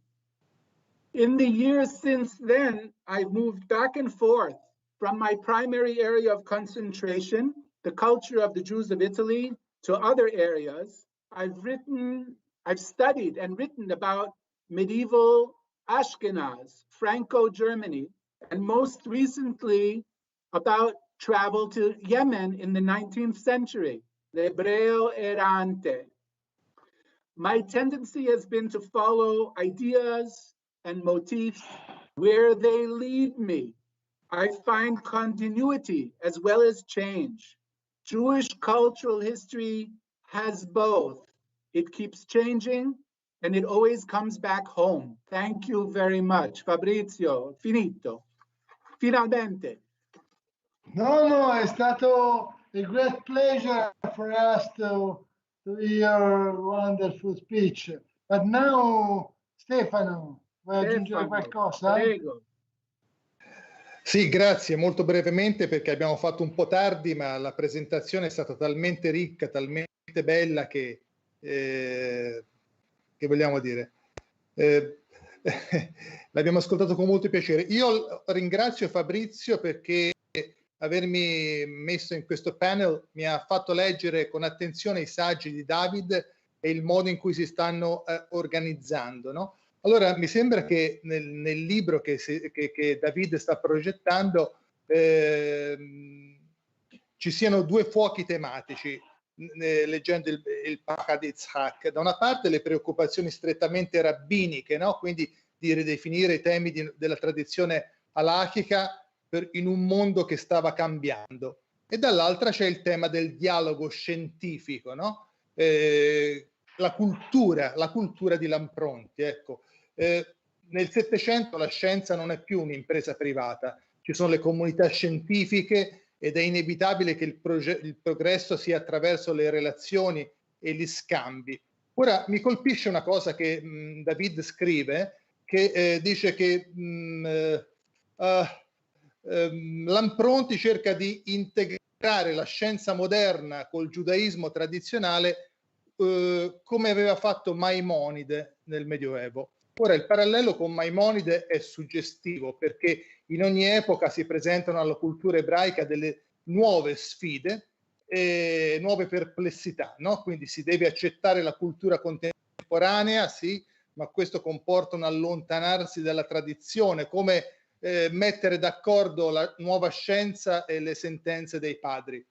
In the years since then, I've moved back and forth from my primary area of concentration, the culture of the Jews of Italy, to other areas. I've studied and written about medieval Ashkenaz, Franco-Germany, and most recently about travel to Yemen in the 19th century, l'ebreo errante. My tendency has been to follow ideas and motifs where they lead me. I find continuity as well as change. Jewish cultural history has both. It keeps changing and it always comes back home. Thank you very much. Fabrizio, finito. Finalmente. No, è stato a great pleasure for us to hear a wonderful speech. But now, Stefano, vuoi aggiungere qualcosa? Prego. Sì, grazie, molto brevemente perché abbiamo fatto un po' tardi, ma la presentazione è stata talmente ricca, talmente bella che vogliamo dire, l'abbiamo ascoltato con molto piacere. Io ringrazio Fabrizio perché avermi messo in questo panel mi ha fatto leggere con attenzione i saggi di David e il modo in cui si stanno organizzando, no? Allora, mi sembra che nel libro che David sta progettando ci siano due fuochi tematici, leggendo il Pachad Yitzhak. Da una parte le preoccupazioni strettamente rabbiniche, no? Quindi di ridefinire i temi della tradizione halachica in un mondo che stava cambiando. E dall'altra c'è il tema del dialogo scientifico, no? La cultura di Lampronti, ecco. Nel Settecento la scienza non è più un'impresa privata, ci sono le comunità scientifiche ed è inevitabile che il progresso sia attraverso le relazioni e gli scambi. Ora mi colpisce una cosa che David scrive, che dice che Lampronti cerca di integrare integrare la scienza moderna col giudaismo tradizionale come aveva fatto Maimonide nel Medioevo. Ora, il parallelo con Maimonide è suggestivo perché in ogni epoca si presentano alla cultura ebraica delle nuove sfide e nuove perplessità, no? Quindi si deve accettare la cultura contemporanea, sì, ma questo comporta un allontanarsi dalla tradizione, come mettere d'accordo la nuova scienza e le sentenze dei padri.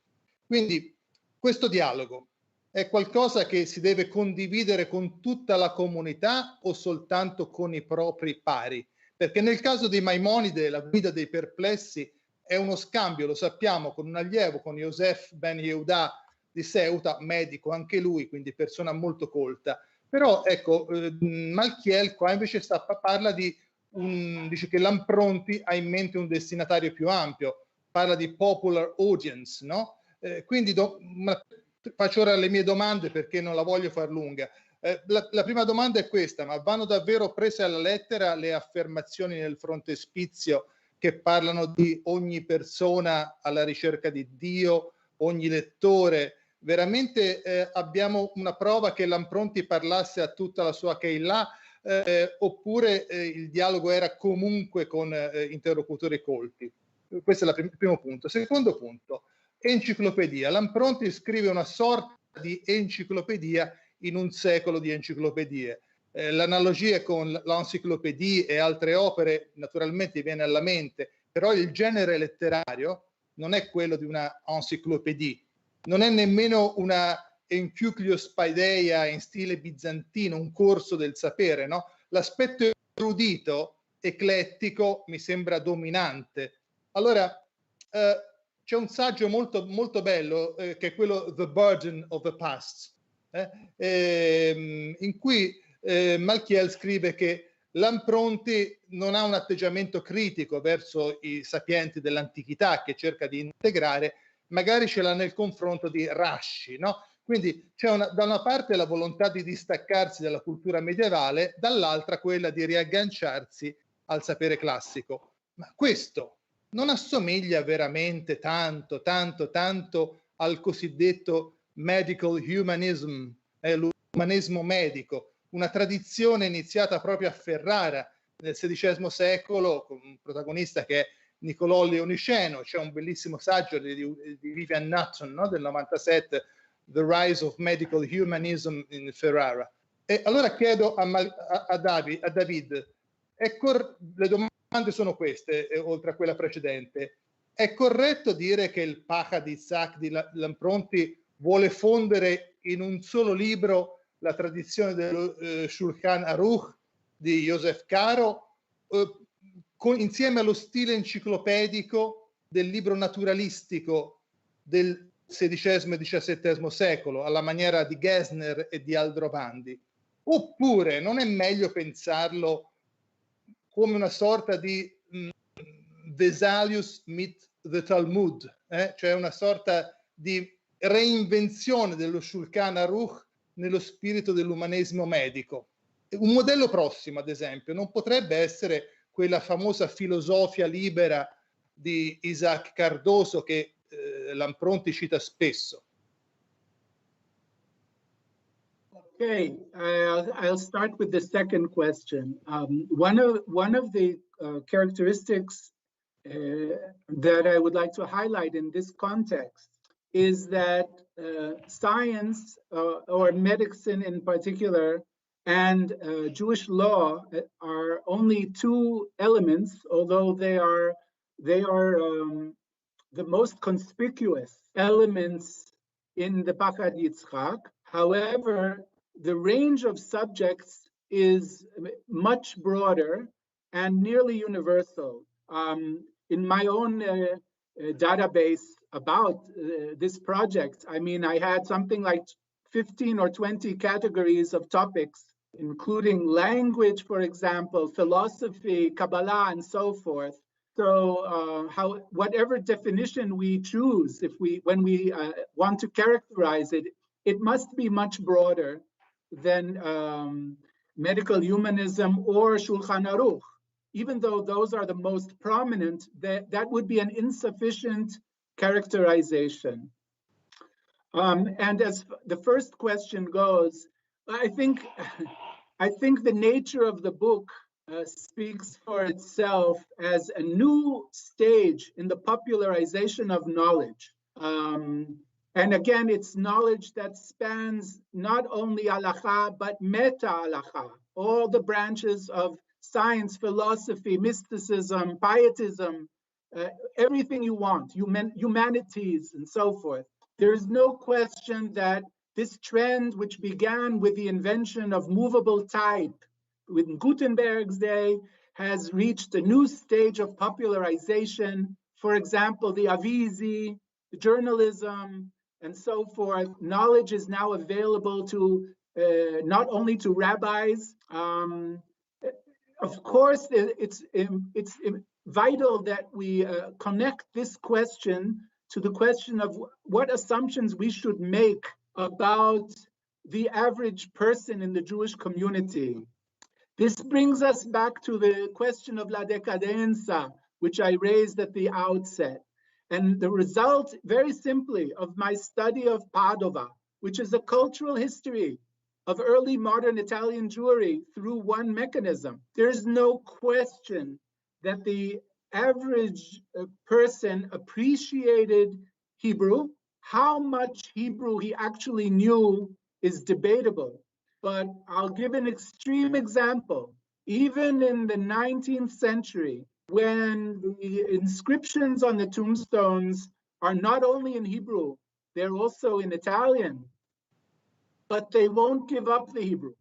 Quindi questo dialogo è qualcosa che si deve condividere con tutta la comunità o soltanto con i propri pari? Perché nel caso di Maimonide, la guida dei perplessi è uno scambio, lo sappiamo, con un allievo, con Yosef Ben Yehuda di Ceuta, medico anche lui, quindi persona molto colta. Però ecco, Malkiel qua invece parla di dice che Lampronti ha in mente un destinatario più ampio, parla di popular audience, no? Quindi faccio ora le mie domande perché non la voglio far lunga. La prima domanda è questa: ma vanno davvero prese alla lettera le affermazioni nel frontespizio che parlano di ogni persona alla ricerca di Dio, ogni lettore? Veramente abbiamo una prova che Lampronti parlasse a tutta la sua Keilah, oppure il dialogo era comunque con interlocutori colti? Questo è il primo punto. Secondo punto, enciclopedia. Lampronti scrive una sorta di enciclopedia in un secolo di enciclopedie. L'analogia con l'encyclopédie e altre opere naturalmente viene alla mente, però il genere letterario non è quello di una encyclopédie, non è nemmeno una Encyclios Paideia in stile bizantino, un corso del sapere, no? L'aspetto erudito, eclettico, mi sembra dominante. Allora, c'è un saggio molto, molto bello che è quello The Burden of the Past, in cui Malkiel scrive che Lampronti non ha un atteggiamento critico verso i sapienti dell'antichità che cerca di integrare, magari ce l'ha nel confronto di Rashi, no? Quindi c'è da una parte la volontà di distaccarsi dalla cultura medievale, dall'altra quella di riagganciarsi al sapere classico. Ma questo non assomiglia veramente tanto al cosiddetto medical humanism, l'umanesimo medico, una tradizione iniziata proprio a Ferrara nel XVI secolo, con un protagonista che è Niccolò Leoniceno. C'è un bellissimo saggio di Vivian Natson, no? Del 97, The Rise of Medical Humanism in Ferrara. E allora chiedo a David, le domande sono queste, oltre a quella precedente. È corretto dire che il Pacha di Isaac di Lampronti vuole fondere in un solo libro la tradizione dello Shulchan Aruch di Joseph Caro, insieme allo stile enciclopedico del libro naturalistico del XVI e XVII secolo, alla maniera di Gesner e di Aldrovandi? Oppure non è meglio pensarlo come una sorta di Vesalius mit the Talmud, cioè una sorta di reinvenzione dello Shulchan Aruch nello spirito dell'umanesimo medico? Un modello prossimo, ad esempio, non potrebbe essere quella famosa filosofia libera di Isaac Cardoso che Lampronti cita spesso. Okay, I'll start with the second question. One of the characteristics that I would like to highlight in this context is that science, or medicine in particular, and Jewish law are only two elements, although they are the most conspicuous elements in the Pachad Yitzchak. However, the range of subjects is much broader and nearly universal. In my own database about this project, I mean, I had something like 15 or 20 categories of topics, including language, for example, philosophy, Kabbalah, and so forth. So whatever definition we choose, when we want to characterize it, it must be much broader than medical humanism or Shulchan Aruch. Even though those are the most prominent, that would be an insufficient characterization. And as the first question goes, I think the nature of the book speaks for itself as a new stage in the popularization of knowledge. And again, it's knowledge that spans not only halakha, but meta halakha, all the branches of science, philosophy, mysticism, pietism, everything you want, humanities, and so forth. There is no question that this trend, which began with the invention of movable type in Gutenberg's day, has reached a new stage of popularization. For example, the Avizi, the journalism, and so forth. Knowledge is now available to not only to rabbis. Of course, it's vital that we connect this question to the question of what assumptions we should make about the average person in the Jewish community. This brings us back to the question of la decadenza, which I raised at the outset. And the result, very simply, of my study of Padova, which is a cultural history of early modern Italian Jewry through one mechanism. There's no question that the average person appreciated Hebrew. How much Hebrew he actually knew is debatable. But I'll give an extreme example. Even in the 19th century, when the inscriptions on the tombstones are not only in Hebrew, they're also in Italian, but they won't give up the Hebrew.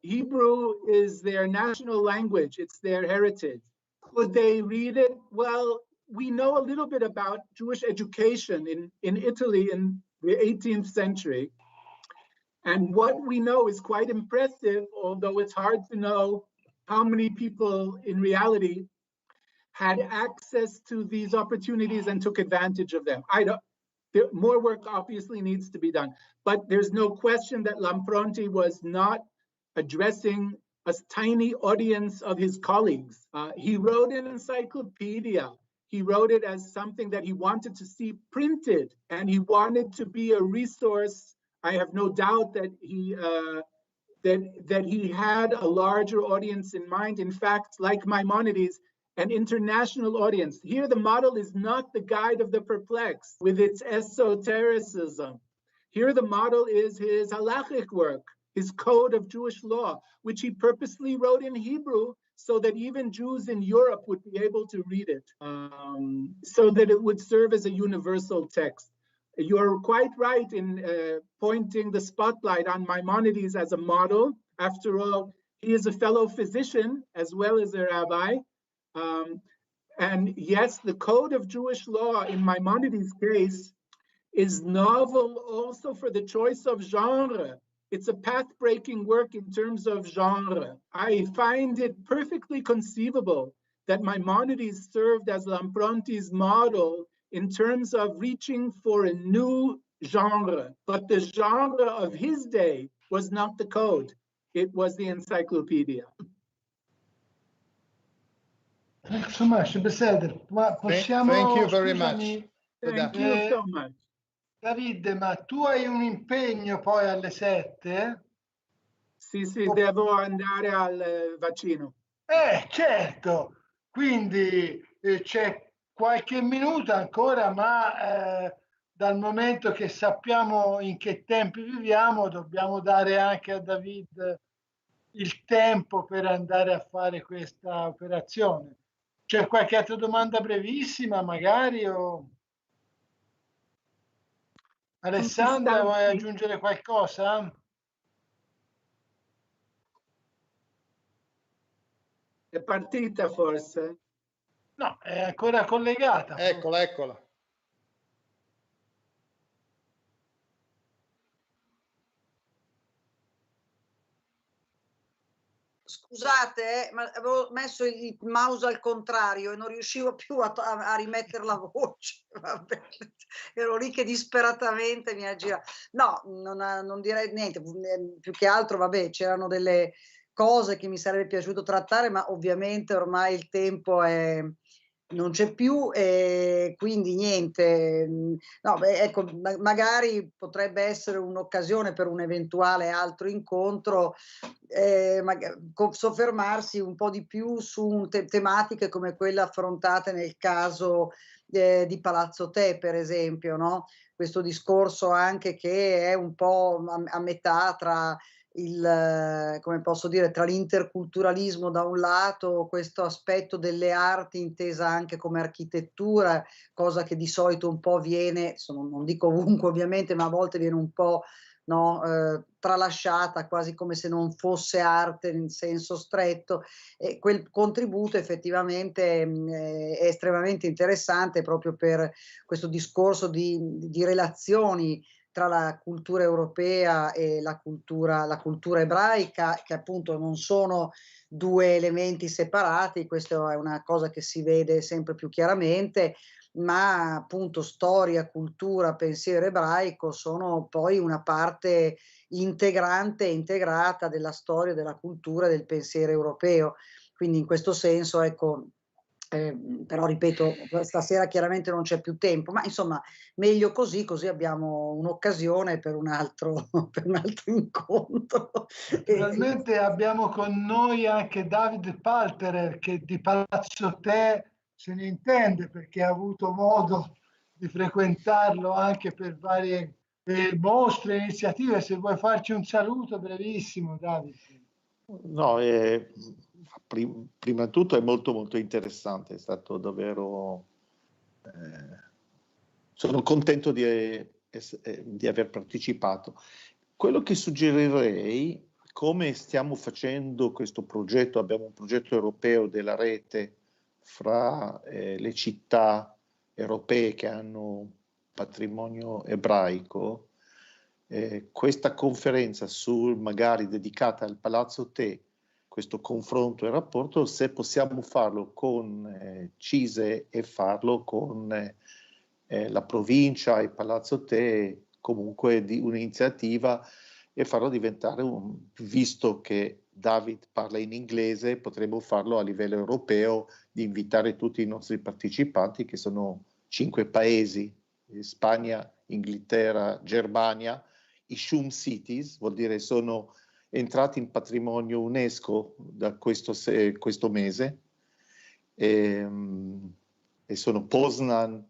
Hebrew is their national language, it's their heritage. Could they read it? Well, we know a little bit about Jewish education in Italy in the 18th century. And what we know is quite impressive, although it's hard to know how many people in reality had access to these opportunities and took advantage of them. More work obviously needs to be done, but there's no question that Lampronti was not addressing a tiny audience of his colleagues. He wrote an encyclopedia. He wrote it as something that he wanted to see printed, and he wanted to be a resource. I have no doubt that he had a larger audience in mind. In fact, like Maimonides, an international audience. Here, the model is not the Guide of the Perplexed with its esotericism. Here, the model is his halachic work, his code of Jewish law, which he purposely wrote in Hebrew so that even Jews in Europe would be able to read it, so that it would serve as a universal text. You're quite right in pointing the spotlight on Maimonides as a model. After all, he is a fellow physician as well as a rabbi. And yes, the code of Jewish law in Maimonides' case is novel also for the choice of genre. It's a path-breaking work in terms of genre. I find it perfectly conceivable that Maimonides served as Lampronti's model in terms of reaching for a new genre. But the genre of his day was not the code. It was the encyclopedia. Insomma, ma possiamo... Thank you very scusami, much. Thank you so much. Davide, ma tu hai un impegno poi alle 7? Sì, devo andare al vaccino. Certo, quindi c'è qualche minuto ancora, ma dal momento che sappiamo in che tempi viviamo, dobbiamo dare anche a David il tempo per andare a fare questa operazione. C'è qualche altra domanda brevissima magari? O... Alessandra, vuoi aggiungere qualcosa? È partita forse? No, è ancora collegata. Eccola. Scusate, ma avevo messo il mouse al contrario e non riuscivo più a rimettere la voce. Vabbè. Ero lì che disperatamente mi aggira. No, non direi niente, più che altro, vabbè, c'erano delle cose che mi sarebbe piaciuto trattare, ma ovviamente ormai il tempo non c'è più, e quindi niente. No, beh, ecco, magari potrebbe essere un'occasione per un eventuale altro incontro, soffermarsi un po' di più su tematiche come quelle affrontate nel caso di Palazzo Te, per esempio, no? Questo discorso anche che è un po' a metà tra come posso dire, tra l'interculturalismo da un lato, questo aspetto delle arti intesa anche come architettura, cosa che di solito un po' viene, non dico ovunque ovviamente, ma a volte viene un po', no, tralasciata, quasi come se non fosse arte in senso stretto, e quel contributo effettivamente è estremamente interessante proprio per questo discorso di relazioni tra la cultura europea e la cultura ebraica, che appunto non sono due elementi separati. Questa è una cosa che si vede sempre più chiaramente, ma appunto storia, cultura, pensiero ebraico sono poi una parte integrante e integrata della storia, della cultura e del pensiero europeo. Quindi in questo senso, ecco, però ripeto, stasera chiaramente non c'è più tempo, ma insomma meglio così, così abbiamo un'occasione per un altro incontro. Naturalmente abbiamo con noi anche David Palterer, che di Palazzo Te se ne intende, perché ha avuto modo di frequentarlo anche per varie mostre, iniziative. Se vuoi farci un saluto brevissimo, David. No, prima di tutto è molto molto interessante, è stato davvero, sono contento di aver partecipato. Quello che suggerirei, come stiamo facendo questo progetto, abbiamo un progetto europeo della rete fra le città europee che hanno patrimonio ebraico. Questa conferenza magari dedicata al Palazzo Te, questo confronto e rapporto, se possiamo farlo con CISE e farlo con la provincia e Palazzo Te, comunque di un'iniziativa, e farlo diventare visto che David parla in inglese, potremmo farlo a livello europeo, di invitare tutti i nostri partecipanti, che sono 5 paesi, Spagna, Inghilterra, Germania, i Shum Cities, vuol dire sono entrati in patrimonio UNESCO da questo mese, e sono Poznan,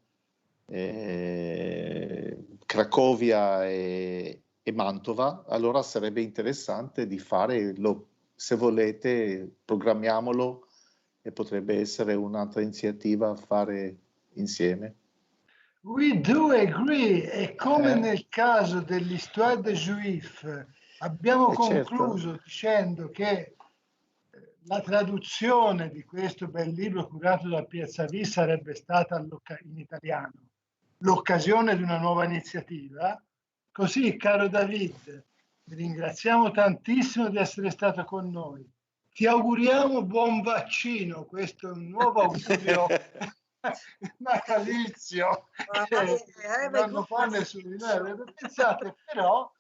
Cracovia e Mantova. Allora sarebbe interessante di farlo, se volete programmiamolo, e potrebbe essere un'altra iniziativa a fare insieme. We do agree, e come nel caso dell'Histoire des Juifs abbiamo concluso certo, dicendo che la traduzione di questo bel libro curato da Piazzavi sarebbe stata in italiano l'occasione di una nuova iniziativa. Così, caro David, ti ringraziamo tantissimo di essere stato con noi. Ti auguriamo buon vaccino, questo è un nuovo augurio natalizio che non fa nessuno di noi avrebbe pensato, però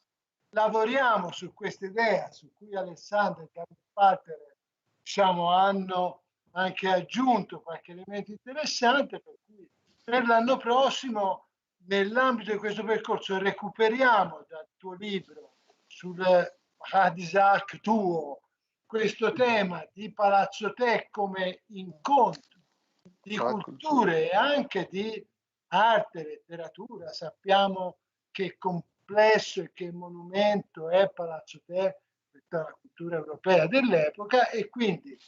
lavoriamo su questa idea su cui Alessandro e David Pater, diciamo, hanno anche aggiunto qualche elemento interessante, per cui per l'anno prossimo, nell'ambito di questo percorso, recuperiamo dal tuo libro sul Hadizak tuo questo tema di Palazzo Te come incontro di culture e anche di arte, letteratura. Sappiamo che complesso e che monumento è Palazzo Te per la cultura europea dell'epoca, e quindi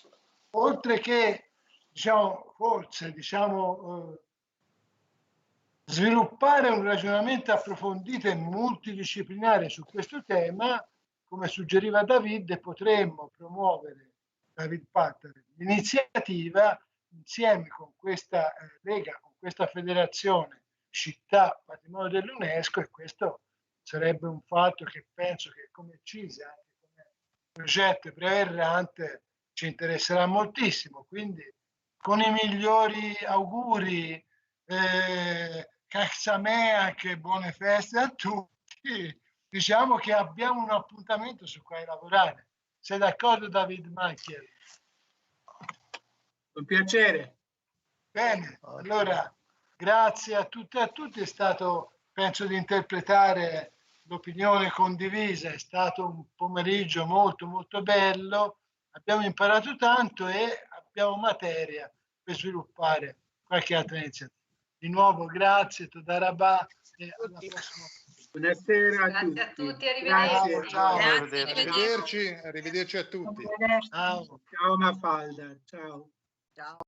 oltre che sviluppare un ragionamento approfondito e multidisciplinare su questo tema, come suggeriva David, potremmo promuovere, David Pater, l'iniziativa insieme con questa Lega, con questa federazione città patrimonio dell'UNESCO, e questo sarebbe un fatto che penso che come CISE, anche come progetto breve errante, ci interesserà moltissimo. Quindi con i migliori auguri, che buone feste a tutti, diciamo che abbiamo un appuntamento su cui lavorare. Sei d'accordo, David Malkiel? Con piacere. Bene, allora grazie a tutte e a tutti, è stato, penso di interpretare l'opinione condivisa, è stato un pomeriggio molto molto bello, abbiamo imparato tanto e abbiamo materia per sviluppare qualche altra iniziativa. Di nuovo grazie, Todarabà e alla prossima. Buonasera a Grazie a tutti. tutti, arrivederci. Ciao. Grazie, Arrivederci, arrivederci a tutti. Ciao. Ciao Mafalda, ciao. Ciao.